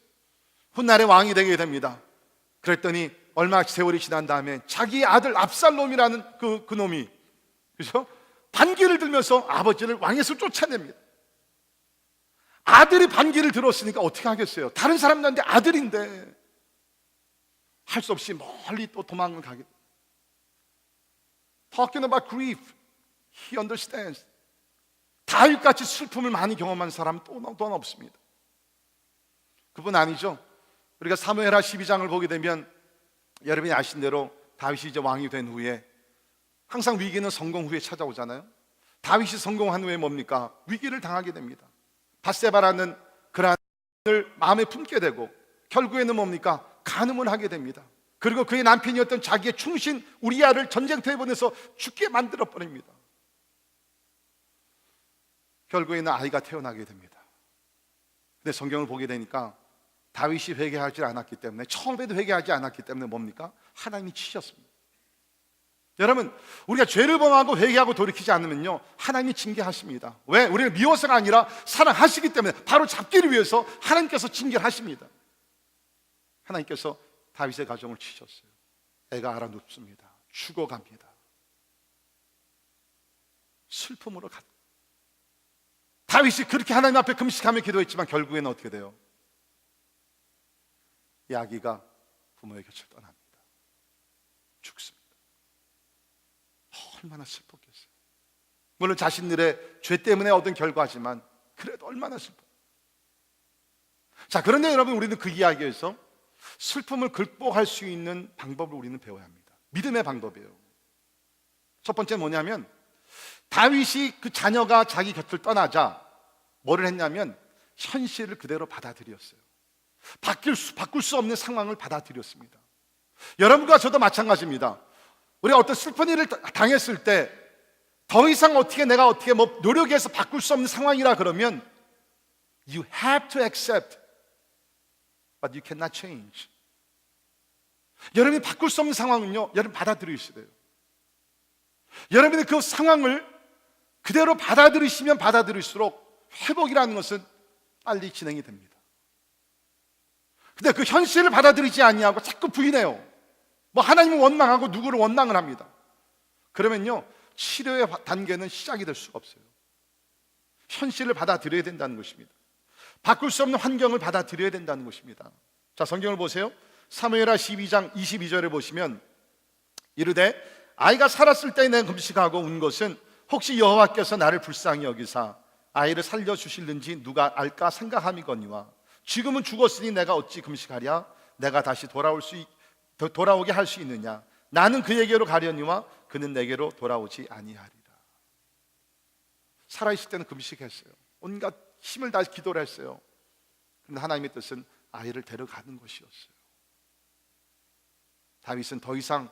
훗날에 왕이 되게 됩니다. 그랬더니 얼마 세월이 지난 다음에 자기 아들 압살롬이라는 그 놈이, 그죠? 반기를 들면서 아버지를 왕에서 쫓아냅니다. 아들이 반기를 들었으니까 어떻게 하겠어요? 다른 사람들한테 아들인데 할 수 없이 멀리 또 도망을 가게 돼요. Talking about grief. He understands. 다윗같이 슬픔을 많이 경험한 사람은 또는 없습니다. 그분 아니죠. 우리가 사무엘하 12장을 보게 되면 여러분이 아신 대로 다윗이 이제 왕이 된 후에 항상 위기는 성공 후에 찾아오잖아요. 다윗이 성공한 후에 뭡니까? 위기를 당하게 됩니다. 밧세바라는 그란을 마음에 품게 되고 결국에는 뭡니까? 간음을 하게 됩니다. 그리고 그의 남편이었던 자기의 충신 우리아를 전쟁터에 보내서 죽게 만들어 버립니다. 결국에는 아이가 태어나게 됩니다. 근데 성경을 보게 되니까 다윗이 회개하지 않았기 때문에, 처음에도 회개하지 않았기 때문에 뭡니까? 하나님이 치셨습니다. 여러분, 우리가 죄를 범하고 회개하고 돌이키지 않으면요, 하나님이 징계하십니다. 왜? 우리를 미워서가 아니라 사랑하시기 때문에, 바로 잡기를 위해서 하나님께서 징계하십니다. 하나님께서 다윗의 가정을 치셨어요. 애가 알아 눕습니다. 죽어갑니다. 슬픔으로 갔. 다윗이 그렇게 하나님 앞에 금식하며 기도했지만 결국에는 어떻게 돼요? 이 아기가 부모의 곁을 떠납니다. 죽습니다. 얼마나 슬펐겠어요. 물론 자신들의 죄 때문에 얻은 결과지만 그래도 얼마나 슬퍼요. 자, 그런데 여러분, 우리는 그 이야기에서 슬픔을 극복할 수 있는 방법을 우리는 배워야 합니다. 믿음의 방법이에요. 첫 번째 뭐냐면, 다윗이 그 자녀가 자기 곁을 떠나자 뭐를 했냐면 현실을 그대로 받아들였어요. 바꿀 수 없는 상황을 받아들였습니다. 여러분과 저도 마찬가지입니다. 우리가 어떤 슬픈 일을 당했을 때 더 이상 내가 어떻게 노력해서 바꿀 수 없는 상황이라 그러면 You have to accept, but you cannot change. 여러분이 바꿀 수 없는 상황은요, 여러분 받아들이셔야 돼요. 여러분이 그 상황을 그대로 받아들이시면 받아들일수록 회복이라는 것은 빨리 진행이 됩니다. 근데 그 현실을 받아들이지 아니하고 자꾸 부인해요. 하나님을 원망하고 누구를 원망을 합니다. 그러면요, 치료의 단계는 시작이 될 수가 없어요. 현실을 받아들여야 된다는 것입니다. 바꿀 수 없는 환경을 받아들여야 된다는 것입니다. 자, 성경을 보세요. 사무엘하 12장 22절에 보시면 이르되 아이가 살았을 때에 내가 금식하고 운 것은 혹시 여호와께서 나를 불쌍히 여기사 아이를 살려주실는지 누가 알까 생각함이거니와 지금은 죽었으니 내가 어찌 금식하랴? 내가 다시 돌아오게 할 수 있느냐? 나는 그에게로 가려니와 그는 내게로 돌아오지 아니하리라. 살아있을 때는 금식했어요. 온갖 힘을 다해 기도를 했어요. 그런데 하나님의 뜻은 아이를 데려가는 것이었어요. 다윗은 더 이상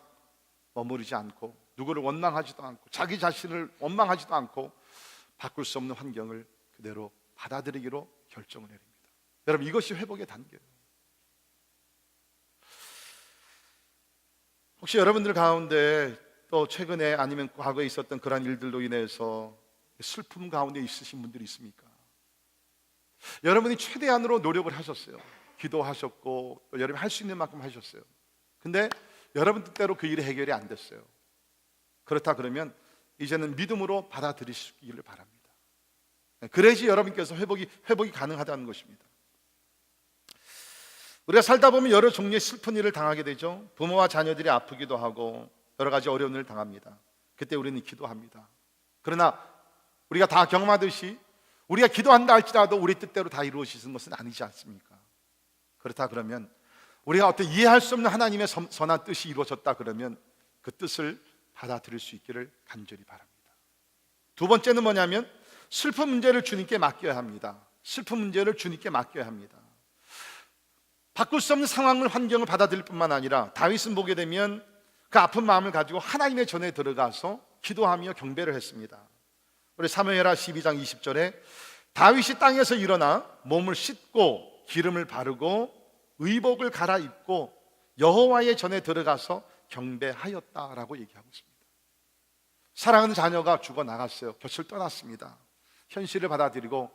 머무르지 않고 누구를 원망하지도 않고 자기 자신을 원망하지도 않고 바꿀 수 없는 환경을 그대로 받아들이기로 결정을 내립니다. 여러분, 이것이 회복의 단계예요. 혹시 여러분들 가운데 또 최근에 아니면 과거에 있었던 그런 일들로 인해서 슬픔 가운데 있으신 분들이 있습니까? 여러분이 최대한으로 노력을 하셨어요. 기도하셨고 또 여러분이 할 수 있는 만큼 하셨어요. 근데 여러분 뜻대로 그 일이 해결이 안 됐어요. 그렇다 그러면 이제는 믿음으로 받아들이시기를 바랍니다. 그래야지 여러분께서 회복이 가능하다는 것입니다. 우리가 살다 보면 여러 종류의 슬픈 일을 당하게 되죠. 부모와 자녀들이 아프기도 하고 여러 가지 어려운 일을 당합니다. 그때 우리는 기도합니다. 그러나 우리가 다 경험하듯이 우리가 기도한다 할지라도 우리 뜻대로 다 이루어지는 것은 아니지 않습니까? 그렇다 그러면 우리가 어떤 이해할 수 없는 하나님의 선한 뜻이 이루어졌다 그러면 그 뜻을 받아들일 수 있기를 간절히 바랍니다. 두 번째는 뭐냐면 슬픈 문제를 주님께 맡겨야 합니다. 슬픈 문제를 주님께 맡겨야 합니다. 바꿀 수 없는 상황을, 환경을 받아들일 뿐만 아니라 다윗은 보게 되면 그 아픈 마음을 가지고 하나님의 전에 들어가서 기도하며 경배를 했습니다. 우리 사무엘하 12장 20절에 다윗이 땅에서 일어나 몸을 씻고 기름을 바르고 의복을 갈아입고 여호와의 전에 들어가서 경배하였다라고 얘기하고 있습니다. 사랑하는 자녀가 죽어나갔어요. 곁을 떠났습니다. 현실을 받아들이고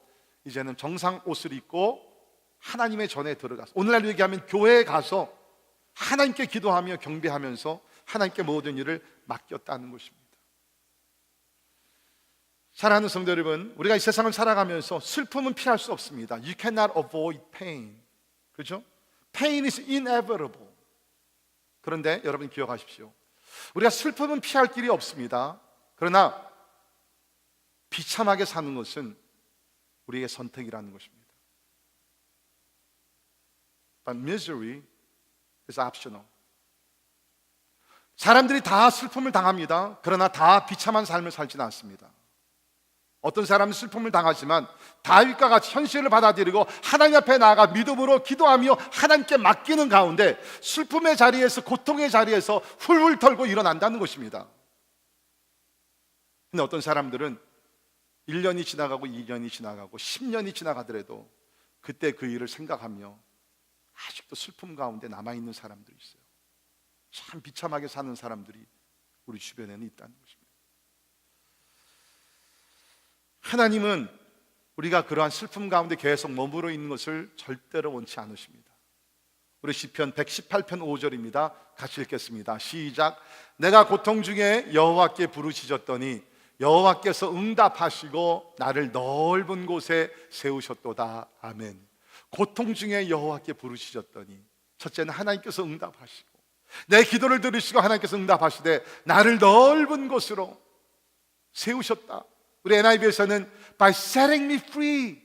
이제는 정상 옷을 입고 하나님의 전에 들어가서, 오늘날 얘기하면 교회에 가서 하나님께 기도하며 경배하면서 하나님께 모든 일을 맡겼다는 것입니다. 사랑하는 성도 여러분, 우리가 이 세상을 살아가면서 슬픔은 피할 수 없습니다. You cannot avoid pain. 그렇죠? Pain is inevitable. 그런데 여러분 기억하십시오. 우리가 슬픔은 피할 길이 없습니다. 그러나 비참하게 사는 것은 우리의 선택이라는 것입니다. But misery is optional. 사람들이 다 슬픔을 당합니다. 그러나 다 비참한 삶을 살지는 않습니다. 어떤 사람은 슬픔을 당하지만 다윗과 같이 현실을 받아들이고 하나님 앞에 나아가 믿음으로 기도하며 하나님께 맡기는 가운데 슬픔의 자리에서, 고통의 자리에서 훌훌 털고 일어난다는 것입니다. 근데 어떤 사람들은 1년이 지나가고 2년이 지나가고 10년이 지나가더라도 그때 그 일을 생각하며 아직도 슬픔 가운데 남아있는 사람들이 있어요. 참 비참하게 사는 사람들이 우리 주변에는 있다는 것입니다. 하나님은 우리가 그러한 슬픔 가운데 계속 머무르 있는 것을 절대로 원치 않으십니다. 우리 시편 118편 5절입니다. 같이 읽겠습니다. 시작. 내가 고통 중에 여호와께 부르짖었더니 여호와께서 응답하시고 나를 넓은 곳에 세우셨도다. 아멘. 고통 중에 여호와께 부르짖었더니, 첫째는 하나님께서 응답하시고 내 기도를 들으시고 하나님께서 응답하시되 나를 넓은 곳으로 세우셨다. 우리 NIV에서는 by setting me free,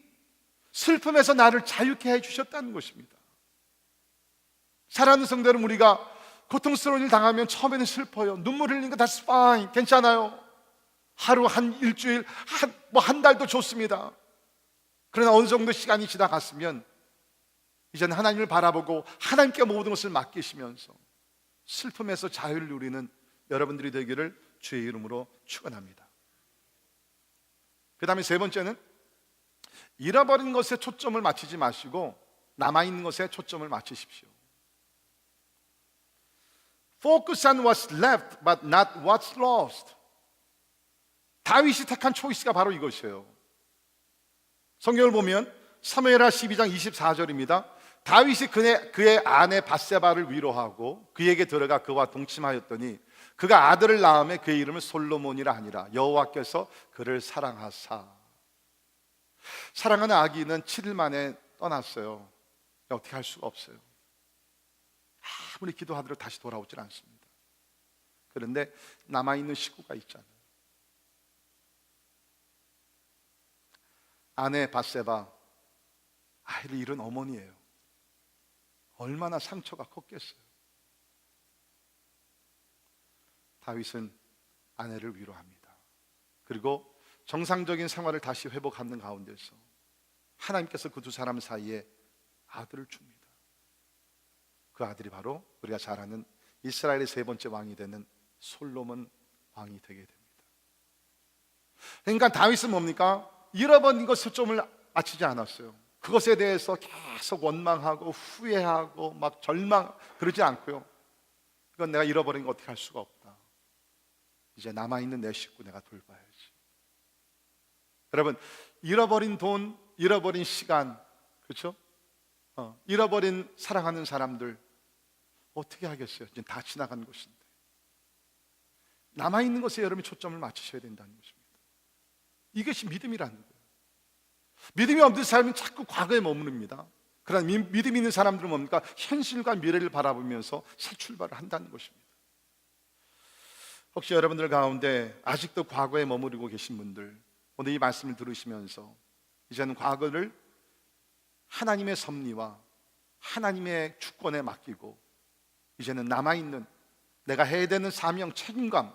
슬픔에서 나를 자유케 해주셨다는 것입니다. 사랑하는 성도 여러분, 우리가 고통스러운 일 당하면 처음에는 슬퍼요. 눈물 흘리는 거 that's fine, 괜찮아요. 하루, 한 일주일, 한 달도 좋습니다. 그러나 어느 정도 시간이 지나갔으면 이제는 하나님을 바라보고 하나님께 모든 것을 맡기시면서 슬픔에서 자유를 누리는 여러분들이 되기를 주의 이름으로 축원합니다. 그 다음에 세 번째는 잃어버린 것에 초점을 맞추지 마시고 남아있는 것에 초점을 맞추십시오. Focus on what's left but not what's lost. 다윗이 택한 초이스가 바로 이것이에요. 성경을 보면 사무엘하 12장 24절입니다. 다윗이 그의 아내 밧세바를 위로하고 그에게 들어가 그와 동침하였더니 그가 아들을 낳음에 그의 이름을 솔로몬이라 하니라. 여호와께서 그를 사랑하사. 사랑하는 아기는 7일 만에 떠났어요. 어떻게 할 수가 없어요. 아무리 기도하더라도 다시 돌아오질 않습니다. 그런데 남아있는 식구가 있잖아요. 아내 밧세바, 아이를 잃은 어머니예요. 얼마나 상처가 컸겠어요. 다윗은 아내를 위로합니다. 그리고 정상적인 생활을 다시 회복하는 가운데서 하나님께서 그 두 사람 사이에 아들을 줍니다. 그 아들이 바로 우리가 잘 아는 이스라엘의 세 번째 왕이 되는 솔로몬 왕이 되게 됩니다. 그러니까 다윗은 뭡니까? 잃어버린 것에 초점을 맞추지 않았어요. 그것에 대해서 계속 원망하고 후회하고 막 절망 그러지 않고요. 이건 내가 잃어버린 거 어떻게 할 수가 없다. 이제 남아있는 내 식구 내가 돌봐야지. 여러분, 잃어버린 돈, 잃어버린 시간, 그렇죠? 잃어버린 사랑하는 사람들 어떻게 하겠어요? 이제 다 지나간 것인데 남아있는 것에 여러분이 초점을 맞추셔야 된다는 것입니다. 이것이 믿음이라는 거예요. 믿음이 없는 사람은 자꾸 과거에 머무릅니다. 그러나 믿음이 있는 사람들은 뭡니까? 현실과 미래를 바라보면서 새 출발을 한다는 것입니다. 혹시 여러분들 가운데 아직도 과거에 머무르고 계신 분들, 오늘 이 말씀을 들으시면서 이제는 과거를 하나님의 섭리와 하나님의 주권에 맡기고 이제는 남아있는 내가 해야 되는 사명, 책임감,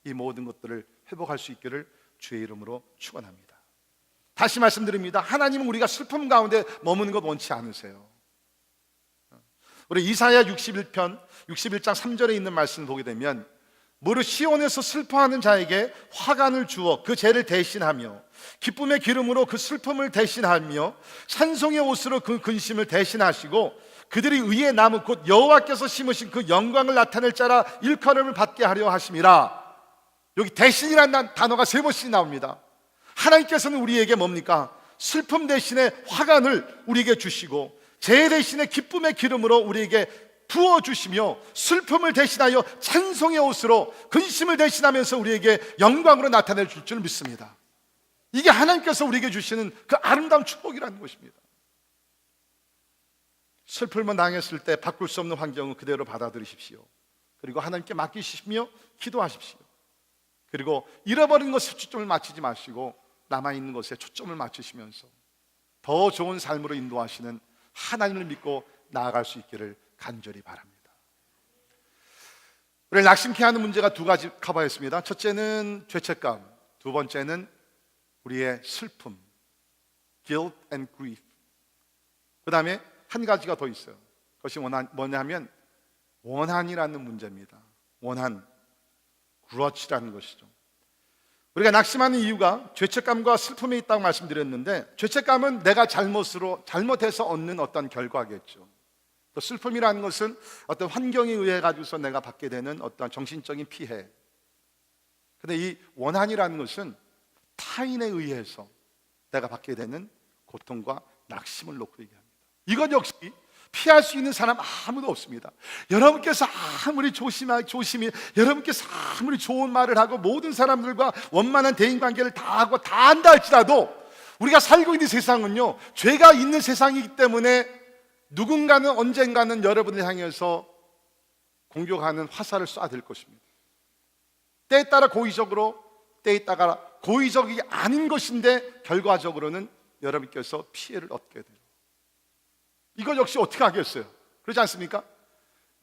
이 모든 것들을 회복할 수 있기를 주의 이름으로 축원합니다. 다시 말씀드립니다. 하나님은 우리가 슬픔 가운데 머무는 것 원치 않으세요. 우리 이사야 61장 3절에 있는 말씀을 보게 되면 무릇 시온에서 슬퍼하는 자에게 화관을 주어 그 죄를 대신하며 기쁨의 기름으로 그 슬픔을 대신하며 찬송의 옷으로 그 근심을 대신하시고 그들이 의의 나무 곧 여호와께서 심으신 그 영광을 나타낼 자라 일컬음을 받게 하려 하심이라. 여기 대신이라는 단어가 세 번씩 나옵니다. 하나님께서는 우리에게 뭡니까? 슬픔 대신에 화관을 우리에게 주시고 죄 대신에 기쁨의 기름으로 우리에게 부어주시며 슬픔을 대신하여 찬송의 옷으로 근심을 대신하면서 우리에게 영광으로 나타내 줄 줄 믿습니다. 이게 하나님께서 우리에게 주시는 그 아름다운 축복이라는 것입니다. 슬픔을 당했을 때 바꿀 수 없는 환경은 그대로 받아들이십시오. 그리고 하나님께 맡기시며 기도하십시오. 그리고 잃어버린 것에 초점을 맞추지 마시고 남아있는 것에 초점을 맞추시면서 더 좋은 삶으로 인도하시는 하나님을 믿고 나아갈 수 있기를 간절히 바랍니다. 우리를 낙심케 하는 문제가 두 가지 커버했습니다. 첫째는 죄책감, 두 번째는 우리의 슬픔, guilt and grief. 그 다음에 한 가지가 더 있어요. 그것이 뭐냐면 원한이라는 문제입니다. 원한, grudge라는 것이죠. 우리가 낙심하는 이유가 죄책감과 슬픔에 있다고 말씀드렸는데, 죄책감은 내가 잘못해서 얻는 어떤 결과겠죠. 또 슬픔이라는 것은 어떤 환경에 의해 가지고서 내가 받게 되는 어떤 정신적인 피해. 근데 이 원한이라는 것은 타인에 의해서 내가 받게 되는 고통과 낙심을 놓고 얘기합니다. 이것 역시 피할 수 있는 사람 아무도 없습니다. 여러분께서 아무리 조심히 여러분께서 아무리 좋은 말을 하고 모든 사람들과 원만한 대인관계를 다 하고 다 한다 할지라도 우리가 살고 있는 세상은요, 죄가 있는 세상이기 때문에 누군가는 언젠가는 여러분을 향해서 공격하는 화살을 쏴댈 것입니다. 때에 따라 고의적으로, 때에 따라 고의적이 아닌 것인데 결과적으로는 여러분께서 피해를 얻게 돼요. 이거 역시 어떻게 하겠어요? 그렇지 않습니까?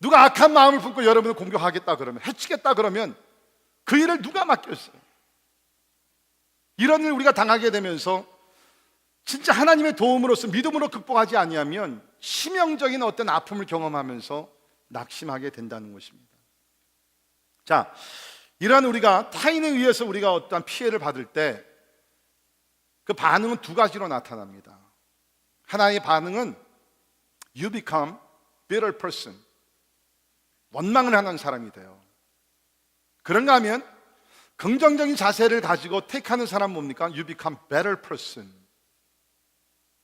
누가 악한 마음을 품고 여러분을 공격하겠다 그러면, 해치겠다 그러면 그 일을 누가 맡겠어요? 이런 일 우리가 당하게 되면서 진짜 하나님의 도움으로서 믿음으로 극복하지 아니하면 치명적인 어떤 아픔을 경험하면서 낙심하게 된다는 것입니다. 자, 이러한 우리가 타인에 의해서 우리가 어떠한 피해를 받을 때 그 반응은 두 가지로 나타납니다. 하나의 반응은 You become bitter person. 원망을 하는 사람이 돼요. 그런가 하면 긍정적인 자세를 가지고 택하는 사람은 뭡니까? You become better person.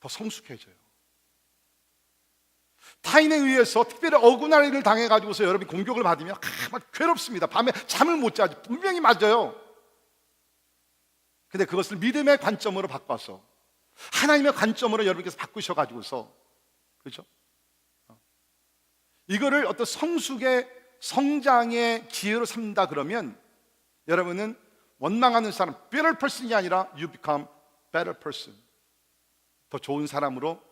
더 성숙해져요. 타인에 의해서 특별히 억울한 일을 당해가지고서 여러분이 공격을 받으면 막 괴롭습니다. 밤에 잠을 못 자죠. 분명히 맞아요. 근데 그것을 믿음의 관점으로 바꿔서 하나님의 관점으로 여러분께서 바꾸셔가지고서, 그렇죠? 이거를 어떤 성숙의 성장의 기회로 삼는다 그러면 여러분은 원망하는 사람, bitter person이 아니라 you become better person. 더 좋은 사람으로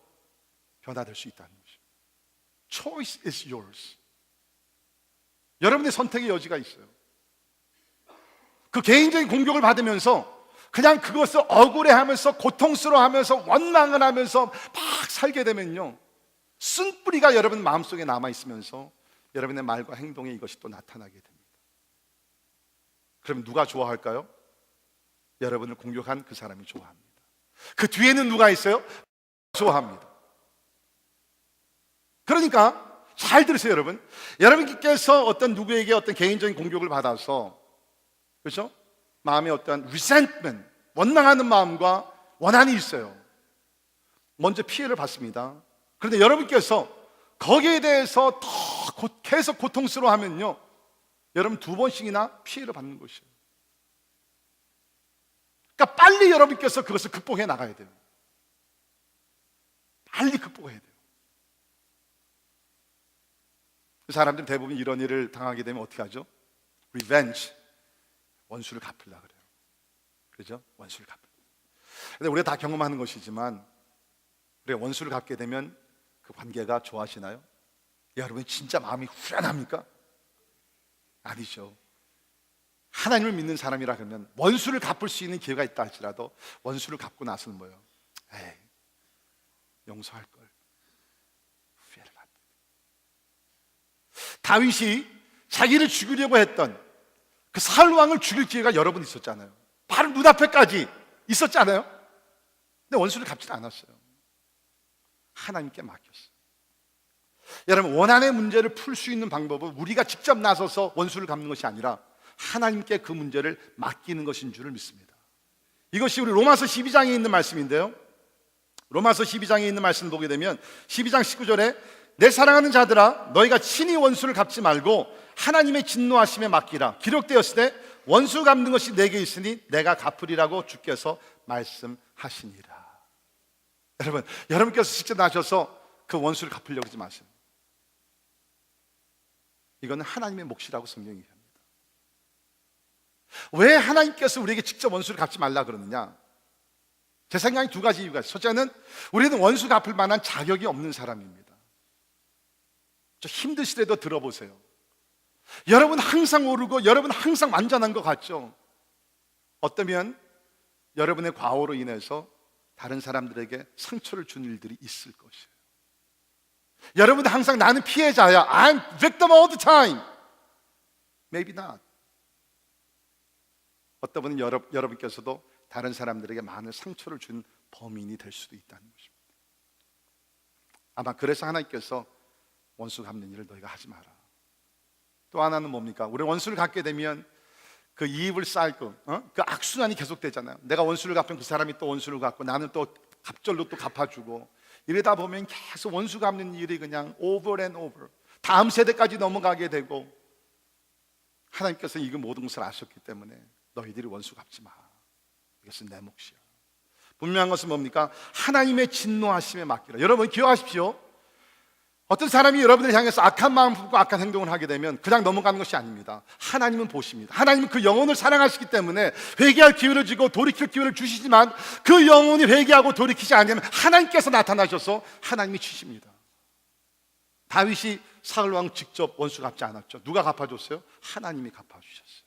변화될 수 있다는 것이죠. Choice is yours. 여러분의 선택의 여지가 있어요. 그 개인적인 공격을 받으면서 그냥 그것을 억울해하면서 고통스러워하면서 원망을 하면서 막 살게 되면요, 쓴뿌리가 여러분 마음속에 남아있으면서 여러분의 말과 행동에 이것이 또 나타나게 됩니다. 그럼 누가 좋아할까요? 여러분을 공격한 그 사람이 좋아합니다. 그 뒤에는 누가 있어요? 좋아합니다. 그러니까 잘 들으세요, 여러분. 여러분께서 어떤 누구에게 어떤 개인적인 공격을 받아서, 그렇죠? 마음에 어떤 resentment, 원망하는 마음과 원한이 있어요. 먼저 피해를 받습니다. 그런데 여러분께서 거기에 대해서 더 계속 고통스러워하면요, 여러분 두 번씩이나 피해를 받는 것이에요. 그러니까 빨리 여러분께서 그것을 극복해 나가야 돼요. 빨리 극복해야 돼요. 사람들은 대부분 이런 일을 당하게 되면 어떻게 하죠? Revenge, 원수를 갚으려고 그래요. 그렇죠? 원수를 갚으려고. 근데 우리가 다 경험하는 것이지만 우리가 원수를 갚게 되면 그 관계가 좋아지나요? 여러분 진짜 마음이 후련합니까? 아니죠. 하나님을 믿는 사람이라 그러면 원수를 갚을 수 있는 기회가 있다 할지라도 원수를 갚고 나서는 뭐예요? 에이, 용서할 걸. 후회를 합니다. 다윗이 자기를 죽이려고 했던 그 사울 왕을 죽일 기회가 여러 번 있었잖아요. 바로 눈앞에까지 있었잖아요. 근데 원수를 갚지 않았어요. 하나님께 맡겼어요. 여러분, 원한의 문제를 풀 수 있는 방법은 우리가 직접 나서서 원수를 갚는 것이 아니라 하나님께 그 문제를 맡기는 것인 줄을 믿습니다. 이것이 우리 로마서 12장에 있는 말씀인데요, 로마서 12장에 있는 말씀을 보게 되면 12장 19절에 내 사랑하는 자들아 너희가 친히 원수를 갚지 말고 하나님의 진노하심에 맡기라. 기록되었을 때 원수 갚는 것이 내게 있으니 내가 갚으리라고 주께서 말씀하시니라. 여러분, 여러분께서 직접 나셔서 그 원수를 갚으려고 하지 마세요. 이거는 하나님의 몫이라고 성경이 얘기합니다. 왜 하나님께서 우리에게 직접 원수를 갚지 말라 그러느냐? 제 생각에 두 가지 이유가 있어요. 첫째는 우리는 원수 갚을 만한 자격이 없는 사람입니다. 좀 힘드시더라도 들어보세요. 여러분 항상 오르고 여러분 항상 완전한 것 같죠? 어쩌면 여러분의 과오로 인해서 다른 사람들에게 상처를 준 일들이 있을 것이에요. 여러분 항상 나는 피해자야, I'm victim all the time. Maybe not. 어떤 분은 여러분께서도 다른 사람들에게 많은 상처를 준 범인이 될 수도 있다는 것입니다. 아마 그래서 하나님께서 원수 갚는 일을 너희가 하지 마라. 또 하나는 뭡니까? 우리 원수를 갚게 되면 그 evil cycle, 그 악순환이 계속되잖아요. 내가 원수를 갚으면 그 사람이 또 원수를 갚고 나는 또 갑절로 또 갚아주고, 이러다 보면 계속 원수 갚는 일이 그냥 over and over, 다음 세대까지 넘어가게 되고, 하나님께서 이 모든 것을 아셨기 때문에 너희들이 원수 갚지 마, 이것은 내 몫이야. 분명한 것은 뭡니까? 하나님의 진노하심에 맡기라. 여러분 기억하십시오. 어떤 사람이 여러분을 향해서 악한 마음 품고 악한 행동을 하게 되면 그냥 넘어가는 것이 아닙니다. 하나님은 보십니다. 하나님은 그 영혼을 사랑하시기 때문에 회개할 기회를 주고 돌이킬 기회를 주시지만, 그 영혼이 회개하고 돌이키지 않으면 하나님께서 나타나셔서 하나님이 치십니다. 다윗이 사울 왕 직접 원수 갚지 않았죠. 누가 갚아줬어요? 하나님이 갚아주셨어요.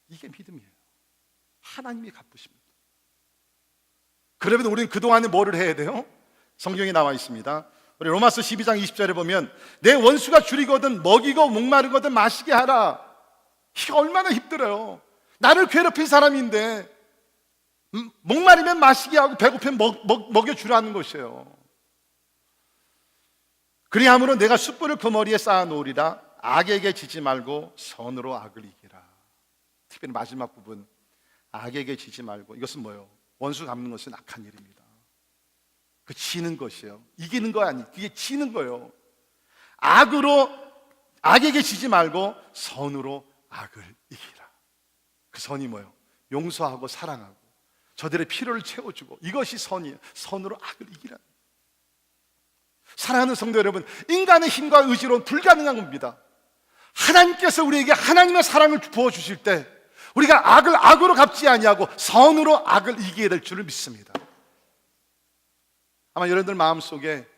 이게 믿음이에요. 하나님이 갚으십니다. 그러면 우리는 그동안에 뭐를 해야 돼요? 성경에 나와 있습니다. 우리 로마서 12장 20절에 보면 내 원수가 줄이거든 먹이고 목마르거든 마시게 하라. 이게 얼마나 힘들어요. 나를 괴롭힌 사람인데 목마르면 마시게 하고 배고프면 먹여주라는 것이에요. 그리함으로 내가 숯불을 그 머리에 쌓아 놓으리라. 악에게 지지 말고 선으로 악을 이기라. 특별히 마지막 부분, 악에게 지지 말고, 이것은 뭐예요? 원수 갚는 것은 악한 일입니다. 그 지는 것이에요. 이기는 거 아니, 그게 지는 거예요. 악에게 지지 말고 선으로 악을 이기라. 그 선이 뭐예요? 용서하고 사랑하고 저들의 필요를 채워주고, 이것이 선이에요. 선으로 악을 이기라. 사랑하는 성도 여러분, 인간의 힘과 의지로는 불가능한 겁니다. 하나님께서 우리에게 하나님의 사랑을 부어주실 때 우리가 악을 악으로 갚지 아니하고 선으로 악을 이기게 될 줄을 믿습니다. 아마 여러분들 마음속에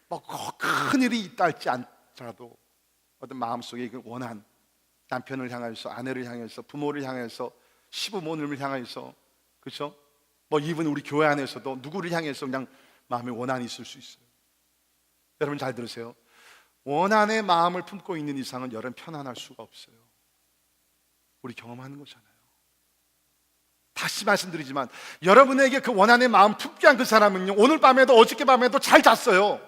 뭐 큰 일이 있다 할지 않더라도 어떤 마음속에 그 원한, 남편을 향해서, 아내를 향해서, 부모를 향해서, 시부모님을 향해서, 그렇죠? 뭐 이분 우리 교회 안에서도 누구를 향해서 그냥 마음에 원한이 있을 수 있어요. 여러분 잘 들으세요. 원한의 마음을 품고 있는 이상은 여러분 편안할 수가 없어요. 우리 경험하는 거잖아요. 다시 말씀드리지만 여러분에게 그 원한의 마음 품게 한 그 사람은요, 오늘 밤에도 어저께 밤에도 잘 잤어요.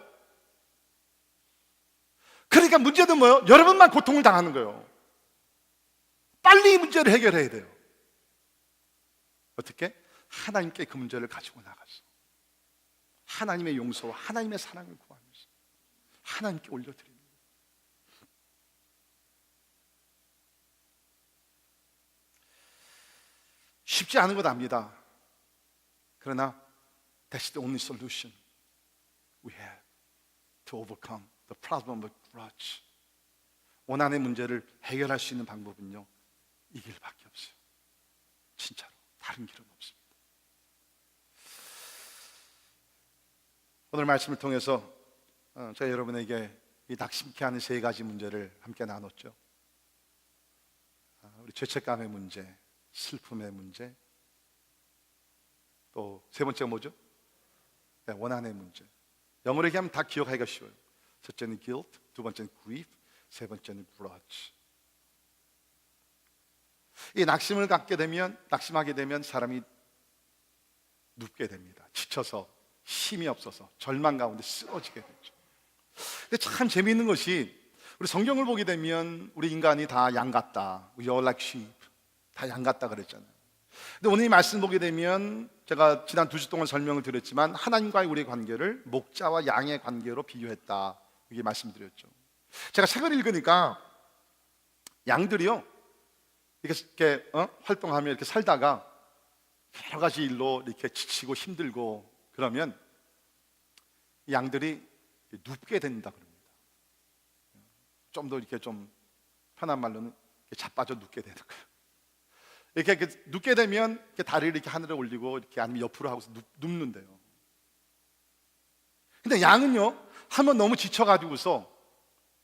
그러니까 문제는 뭐예요? 여러분만 고통을 당하는 거예요. 빨리 이 문제를 해결해야 돼요. 어떻게? 하나님께 그 문제를 가지고 나가서 하나님의 용서와 하나님의 사랑을 구하면서 하나님께 올려드립니다. 쉽지 않은 것 압니다. 그러나 that's the only solution we have to overcome the problem of grudge. 원한의 문제를 해결할 수 있는 방법은요, 이 길밖에 없어요. 진짜로 다른 길은 없습니다. 오늘 말씀을 통해서 제가 여러분에게 이 낙심케 하는 세 가지 문제를 함께 나눴죠. 우리 죄책감의 문제, 슬픔의 문제, 또 세 번째가 뭐죠? 네, 원한의 문제. 영어로 얘기하면 다 기억하기가 쉬워요. 첫째는 guilt, 두 번째는 grief, 세 번째는 grudge. 이 낙심하게 되면 사람이 눕게 됩니다. 지쳐서, 힘이 없어서 절망 가운데 쓰러지게 되죠. 근데 참 재미있는 것이, 우리 성경을 보게 되면 우리 인간이 다 양 같다, We are like sheep, 다 양 같다 그랬잖아요. 근데 오늘 이 말씀 보게 되면, 제가 지난 2주 동안 설명을 드렸지만 하나님과의 우리의 관계를 목자와 양의 관계로 비교했다, 이렇게 말씀드렸죠. 제가 책을 읽으니까 양들이요, 이렇게 활동하며 이렇게 살다가 여러 가지 일로 이렇게 지치고 힘들고 그러면 이 양들이 눕게 된다 그럽니다. 좀 더 이렇게 좀 편한 말로는 자빠져 눕게 되는 거예요. 이렇게 눕게 되면 이렇게 다리를 이렇게 하늘에 올리고 이렇게 아니면 옆으로 하고서 눕는데요. 근데 양은요, 한번 너무 지쳐가지고서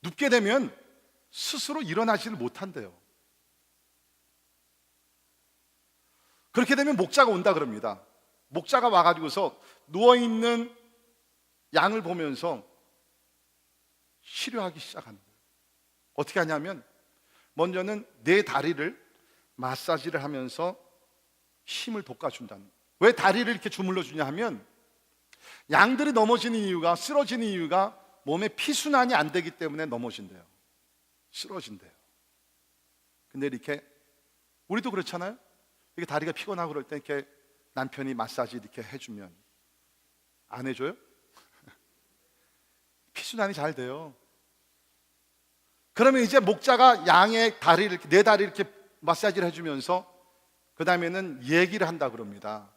눕게 되면 스스로 일어나지를 못한대요. 그렇게 되면 목자가 온다 그럽니다. 목자가 와가지고서 누워있는 양을 보면서 치료하기 시작하는 거예요. 어떻게 하냐면 먼저는 내 다리를 마사지를 하면서 힘을 돋궈준다는 거예요. 왜 다리를 이렇게 주물러 주냐 하면 양들이 넘어지는 이유가, 쓰러지는 이유가 몸에 피순환이 안 되기 때문에 넘어진대요. 쓰러진대요. 근데 이렇게 우리도 그렇잖아요. 이렇게 다리가 피곤하고 그럴 때 이렇게 남편이 마사지 이렇게 해주면 안 해줘요? 피순환이 잘 돼요. 그러면 이제 목자가 양의 다리를 이렇게, 내 다리를 이렇게 마사지를 해주면서 그 다음에는 얘기를 한다 그럽니다.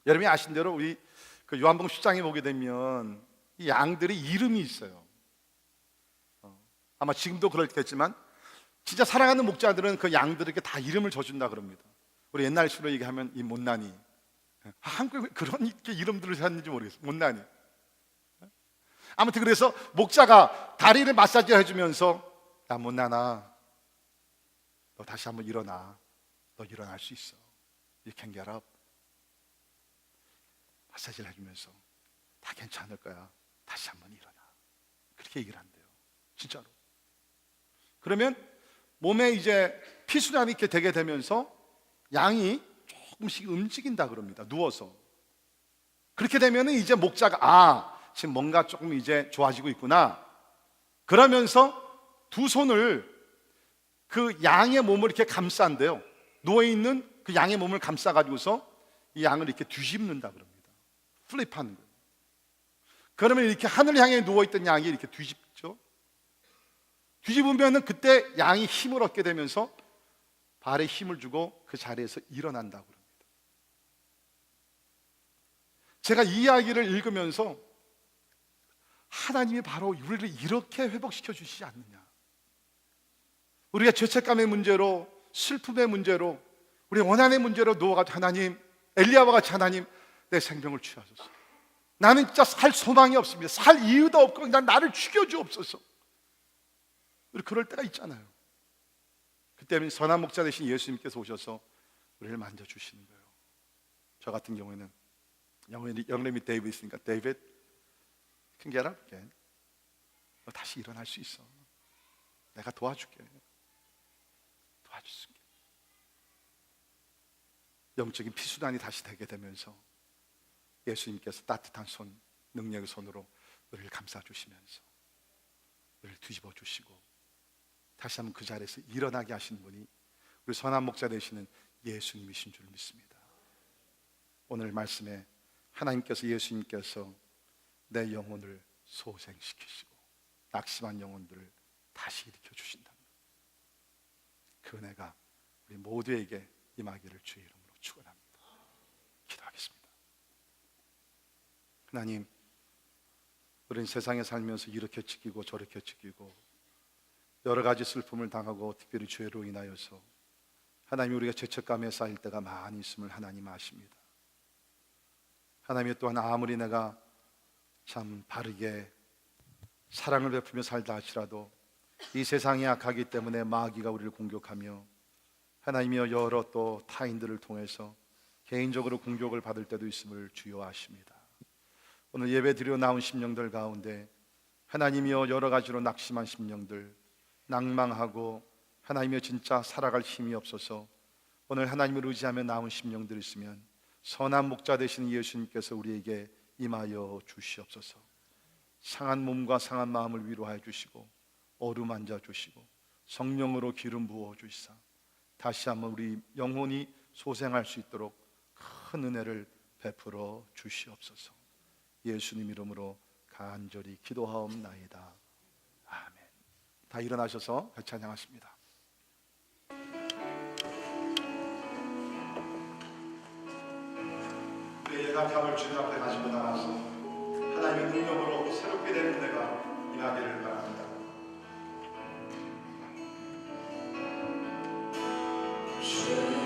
여러분이 아신 대로 우리 그 요한복음 10장에 보게 되면 이 양들이 이름이 있어요. 아마 지금도 그렇겠지만 진짜 사랑하는 목자들은 그 양들에게 다 이름을 줘준다 그럽니다. 우리 옛날 식으로 얘기하면 이 못난이, 한국에 그런 이름들을 샀는지 모르겠어요. 못난이. 아무튼 그래서 목자가 다리를 마사지 해주면서 야 못난아, 너 다시 한번 일어나. 너 일어날 수 있어. You can get up. 마사지를 해주면서 다 괜찮을 거야. 다시 한번 일어나. 그렇게 얘기를 한대요. 진짜로. 그러면 몸에 이제 피순환이 이렇게 되게 되면서 양이 조금씩 움직인다 그럽니다. 누워서. 그렇게 되면 이제 목자가 지금 뭔가 조금 이제 좋아지고 있구나. 그러면서 두 손을 그 양의 몸을 이렇게 감싼대요. 누워있는 그 양의 몸을 감싸가지고서 이 양을 이렇게 뒤집는다 그럽니다. 플립하는 거예요. 그러면 이렇게 하늘 향해 누워있던 양이 이렇게 뒤집죠. 뒤집으면 그때 양이 힘을 얻게 되면서 발에 힘을 주고 그 자리에서 일어난다고 합니다. 제가 이 이야기를 읽으면서 하나님이 바로 우리를 이렇게 회복시켜 주시지 않느냐. 우리가 죄책감의 문제로, 슬픔의 문제로, 우리 원한의 문제로 누워가지고 하나님, 엘리야와 같이 하나님 내 생명을 취하소서. 나는 진짜 살 소망이 없습니다. 살 이유도 없고 그냥 나를 죽여주옵소서. 우리 그럴 때가 있잖아요. 그때는 선한 목자 되신 예수님께서 오셔서 우리를 만져주시는 거예요. 저 같은 경우에는 영림이 데이비드 있으니까 데이비드 can get up again. 너 다시 일어날 수 있어. 내가 도와줄게. 도와줄게. 영적인 피순환이 다시 되게 되면서 예수님께서 따뜻한 손, 능력의 손으로 우리를 감싸주시면서 우리를 뒤집어 주시고 다시 한번 그 자리에서 일어나게 하신 분이 우리 선한 목자 되시는 예수님이신 줄 믿습니다. 오늘 말씀에 하나님께서, 예수님께서 내 영혼을 소생시키시고 낙심한 영혼들을 다시 일으켜 주신다는 그 은혜가 우리 모두에게 임하기를 주의 이름으로 축원합니다. 기도하겠습니다. 하나님, 우리는 세상에 살면서 이렇게 지키고 저렇게 지키고 여러 가지 슬픔을 당하고 특별히 죄로 인하여서 하나님, 우리가 죄책감에 쌓일 때가 많이 있음을 하나님 아십니다. 하나님, 또한 아무리 내가 참 바르게 사랑을 베풀며 살다 할지라도 이 세상이 악하기 때문에 마귀가 우리를 공격하며 하나님이여 여러 또 타인들을 통해서 개인적으로 공격을 받을 때도 있음을 주여 아십니다. 오늘 예배 드려 나온 심령들 가운데 하나님이여 여러 가지로 낙심한 심령들, 낭망하고 하나님이여 진짜 살아갈 힘이 없어서 오늘 하나님을 의지하며 나온 심령들 있으면 선한 목자 되시는 예수님께서 우리에게 임하여 주시옵소서. 상한 몸과 상한 마음을 위로하여 주시고 어루만져 주시고 성령으로 기름 부어 주시사 다시 한번 우리 영혼이 소생할 수 있도록 큰 은혜를 베풀어 주시옵소서. 예수님 이름으로 간절히 기도하옵나이다. 아멘. 다 일어나셔서 같이 찬양하십니다. 우리의 약함을 주님 앞에 가지고 나가서 하나님의 능력으로 새롭게 되는 내가 임하기를 바랍니다. 주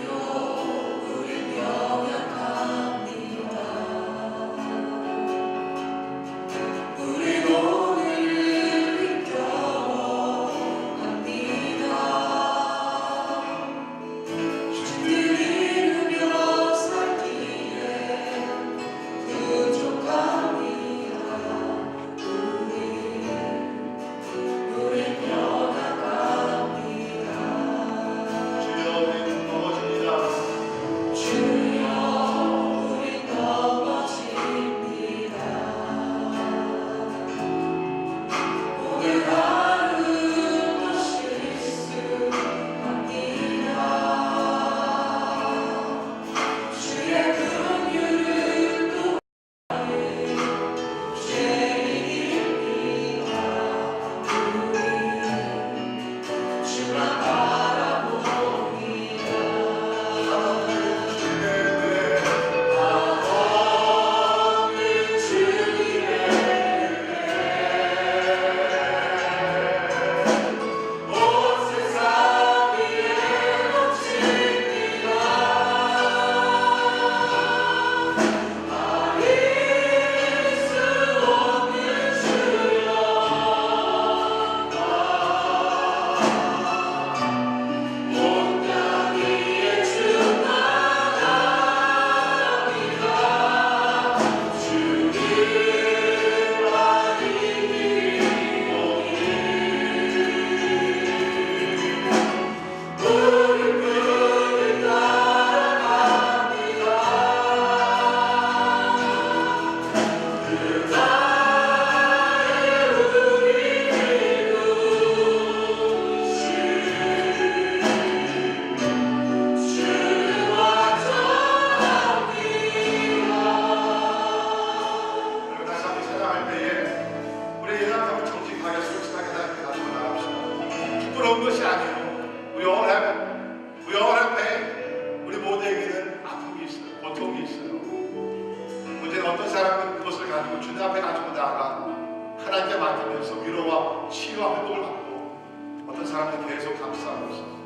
병원에서 위로와 치유와 회복을 받고 어떤 사람은 계속 감싸고 있어요.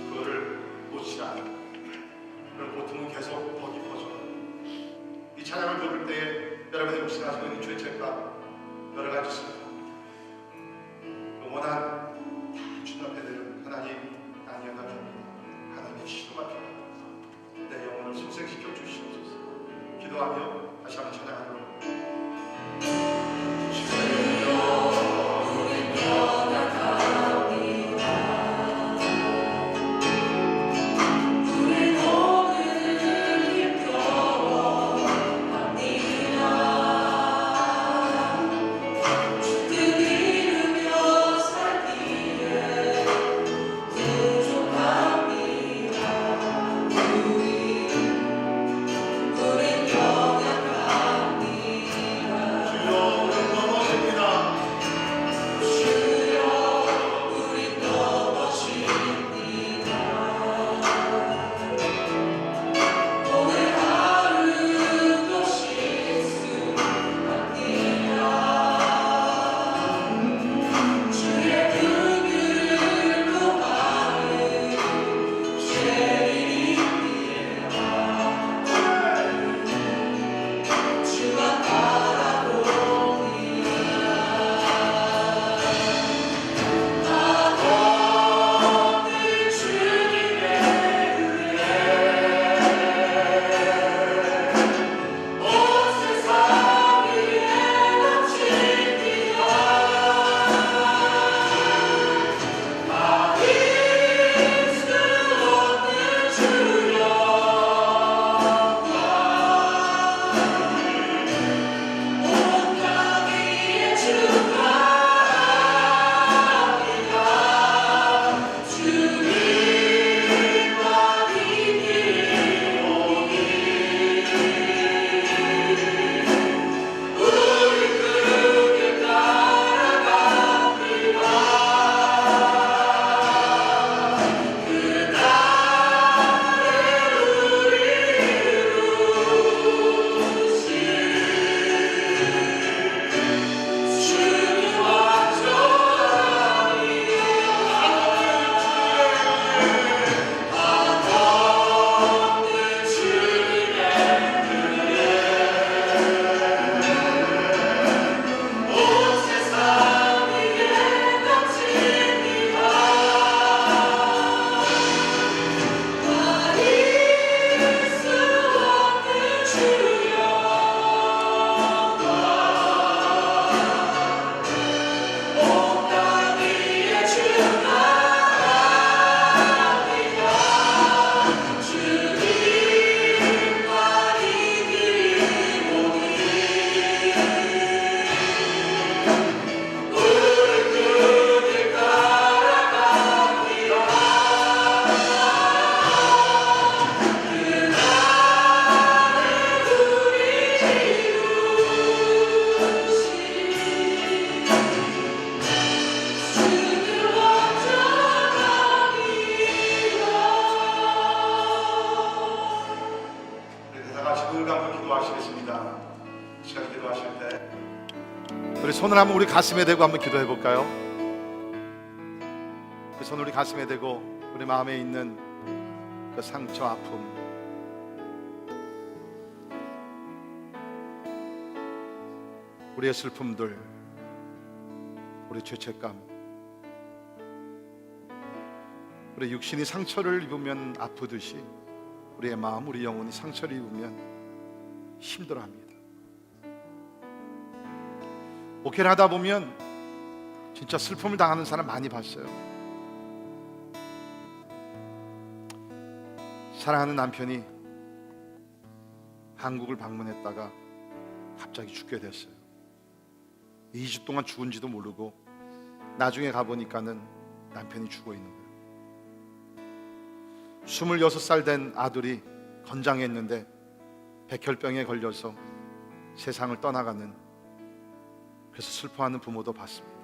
그거를 놓지 않아요. 그런 고통은 계속 더 깊어져요. 이 찬양을 부를 때에 여러분의 몫을 가지고 있는 죄책과 여러 가지 슬픔, 영원한 다 주님 앞에 드리는 하나님 아니어가 줍니다. 하나님의 치료가 필요합니다. 내 영혼을 소생시켜 주시옵소서. 기도하며 다시 한번 찬양하도록 우리 손을 한번 우리 가슴에 대고 한번 기도해 볼까요? 그 손을 우리 가슴에 대고 우리 마음에 있는 그 상처, 아픔, 우리의 슬픔들, 우리 죄책감, 우리 육신이 상처를 입으면 아프듯이 우리의 마음, 우리 영혼이 상처를 입으면 힘들어합니다. 목회를 하다 보면 진짜 슬픔을 당하는 사람 많이 봤어요. 사랑하는 남편이 한국을 방문했다가 갑자기 죽게 됐어요. 2주 동안 죽은지도 모르고 나중에 가보니까는 남편이 죽어 있는 거예요. 26살 된 아들이 건장했는데 백혈병에 걸려서 세상을 떠나가는, 그래서 슬퍼하는 부모도 봤습니다.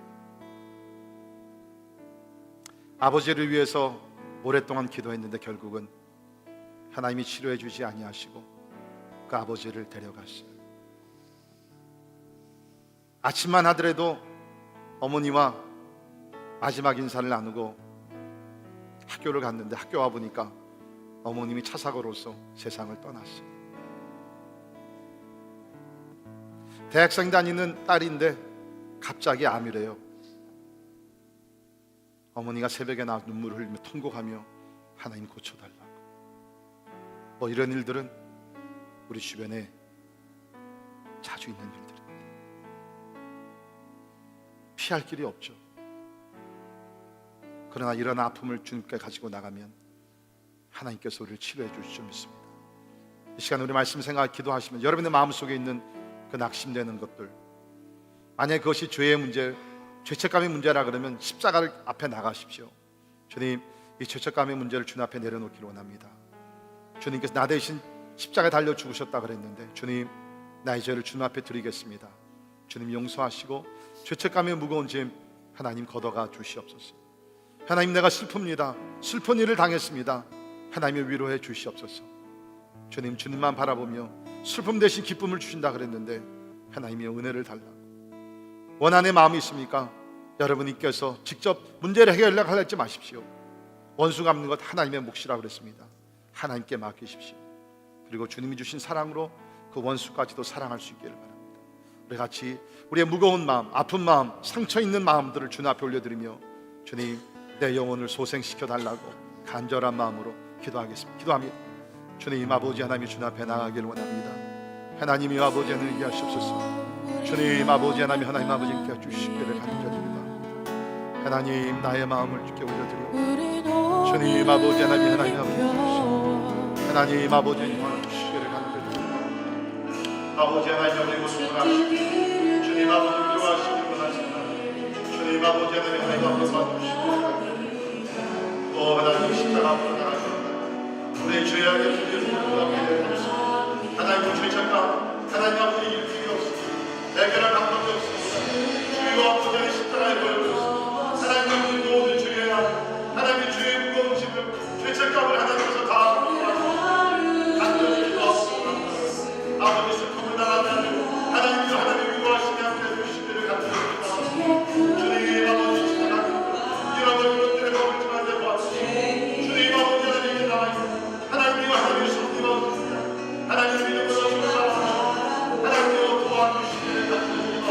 아버지를 위해서 오랫동안 기도했는데 결국은 하나님이 치료해 주지 아니하시고 그 아버지를 데려갔어요. 아침만 하더라도 어머니와 마지막 인사를 나누고 학교를 갔는데 학교 와 보니까 어머님이 차 사고로서 세상을 떠났어요. 대학생 다니는 딸인데 갑자기 암이래요. 어머니가 새벽에 나와 눈물을 흘리며 통곡하며 하나님 고쳐달라고. 뭐 이런 일들은 우리 주변에 자주 있는 일들입니다. 피할 길이 없죠. 그러나 이런 아픔을 주님께 가지고 나가면 하나님께서 우리를 치료해 주실 줄 믿습니다. 이 시간 우리 말씀 생각 기도하시면 여러분의 마음속에 있는 그 낙심되는 것들, 만약에 그것이 죄의 문제, 죄책감의 문제라 그러면 십자가를 앞에 나가십시오. 주님, 이 죄책감의 문제를 주님 앞에 내려놓기를 원합니다. 주님께서 나 대신 십자가에 달려 죽으셨다 그랬는데 주님, 나의 죄를 주님 앞에 드리겠습니다. 주님 용서하시고 죄책감의 무거운 짐 하나님 걷어가 주시옵소서. 하나님, 내가 슬픕니다. 슬픈 일을 당했습니다. 하나님의 위로해 주시옵소서. 주님, 주님만 바라보며 슬픔 대신 기쁨을 주신다 그랬는데 하나님의 은혜를 달라고. 원한의 마음이 있습니까? 여러분께서 직접 문제를 해결하려고 하지 마십시오. 원수 갚는 것 하나님의 몫이라고 그랬습니다. 하나님께 맡기십시오. 그리고 주님이 주신 사랑으로 그 원수까지도 사랑할 수 있기를 바랍니다. 우리 같이 우리의 무거운 마음, 아픈 마음, 상처 있는 마음들을 주님 앞에 올려드리며 주님, 내 영혼을 소생시켜 달라고 간절한 마음으로 기도합니다. 주님 아버지 하나님, 주님 앞에 나가기를 원합니다. 하나님이 아버지 하나님 이해하시옵소서. 주님 아버지 하나님, 하나님 아버지께 주시기를 간절드립니다. 하나님, 나의 마음을 주께 올려드려 주님 아버지 하나님, 하나님 아버지 하나님 아버지 하나님 주시기를 간절드립니다. 아버지 하나님 아버지 원하시고 주님 아버지 위로하시기를 원하십니다. 주님 아버지 하나님, 하나님 아버지 와주시기를 간절드립니다. 오 하나님, 십자가 앞으로 나가십니다. 우리의 죄악의 문제를 풀어나게 되옵소서. 하나님의 죄책감 하나님 아버지 일으키기 없습니다. 해결할 방법이 없습니다. 주여 아버지 하나님 십자가에 보여주소서. 하나님의 모든 죄야 하나님의 죄의 무거운 짐을 죄책감을 하나님께서 다 간절히 기도하옵소서. 아버지 슬픔을 당하면 하나님께서 하나님 위로하시게 하여 주시기를 간절히 기도합니다. 주님 아버지 십자가 이런 것들을 먹을 줄 알게 도와주시고 주님 아버지 하나님께 나와 하나님과 하나님의 손님 없습니다. 하나님 믿음으로 살아가시고 하나님께서 도와주시기를 간절히 기도합니다.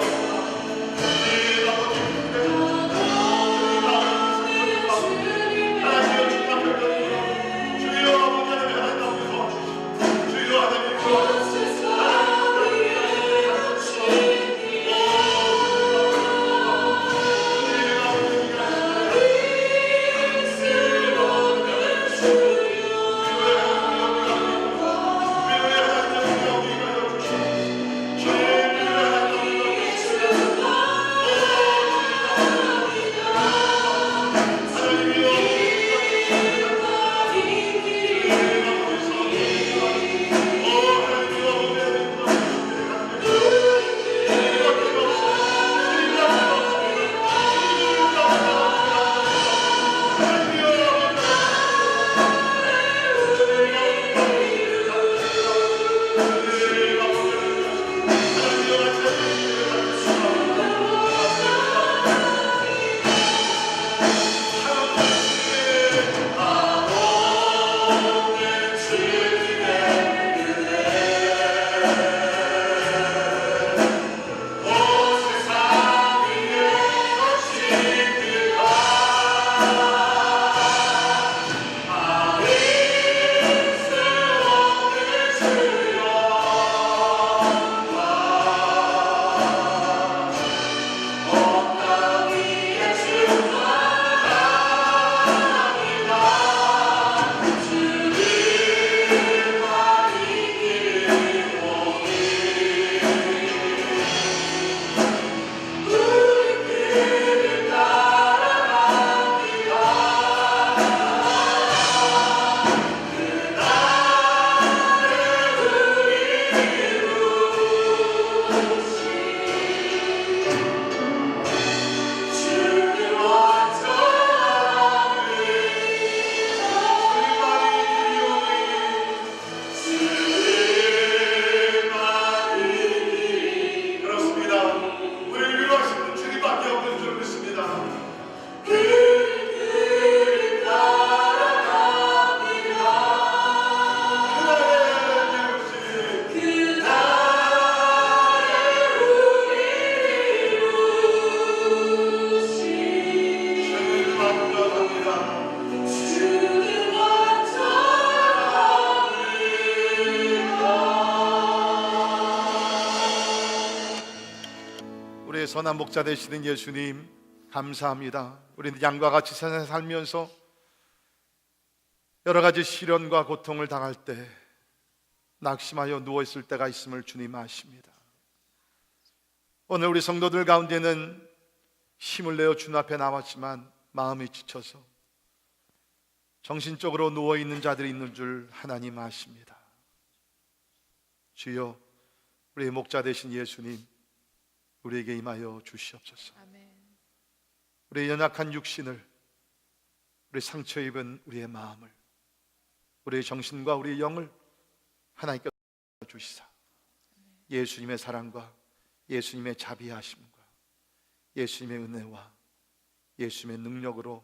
선한 목자 되시는 예수님 감사합니다. 우리는 양과 같이 세상에 살면서 여러 가지 시련과 고통을 당할 때 낙심하여 누워있을 때가 있음을 주님 아십니다. 오늘 우리 성도들 가운데는 힘을 내어 주님 앞에 나왔지만 마음이 지쳐서 정신적으로 누워있는 자들이 있는 줄 하나님 아십니다. 주여, 우리의 목자 되신 예수님 우리에게 임하여 주시옵소서. 아멘. 우리의 연약한 육신을, 우리 상처 입은 우리의 마음을, 우리의 정신과 우리의 영을 하나님께 주시사 예수님의 사랑과 예수님의 자비하심과 예수님의 은혜와 예수님의 능력으로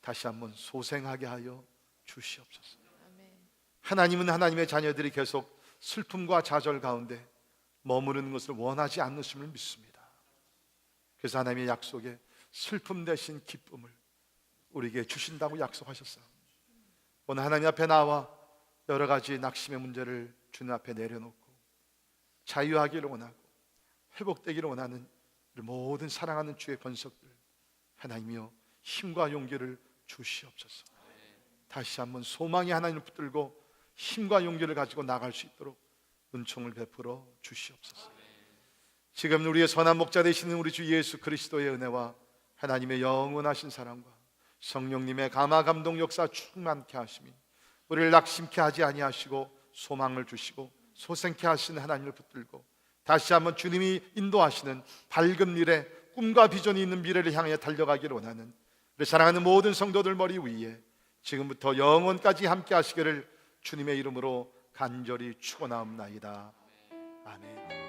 다시 한번 소생하게 하여 주시옵소서. 아멘. 하나님은 하나님의 자녀들이 계속 슬픔과 좌절 가운데 머무르는 것을 원하지 않으심을 믿습니다. 그래서 하나님의 약속에 슬픔 대신 기쁨을 우리에게 주신다고 약속하셨어요. 오늘 하나님 앞에 나와 여러 가지 낙심의 문제를 주님 앞에 내려놓고 자유하기를 원하고 회복되기를 원하는 우리 모든 사랑하는 주의 권속들, 하나님이여 힘과 용기를 주시옵소서. 다시 한번 소망이 하나님을 붙들고 힘과 용기를 가지고 나갈 수 있도록 은총을 베풀어 주시옵소서. 지금 우리의 선한 목자 되시는 우리 주 예수 그리스도의 은혜와 하나님의 영원하신 사랑과 성령님의 감화 감동 역사 충만케 하심이 우리를 낙심케 하지 아니하시고 소망을 주시고 소생케 하시는 하나님을 붙들고 다시 한번 주님이 인도하시는 밝은 미래, 꿈과 비전이 있는 미래를 향해 달려가기를 원하는 우리 사랑하는 모든 성도들 머리 위에 지금부터 영원까지 함께 하시기를 주님의 이름으로 간절히 축원하옵나이다. 아멘.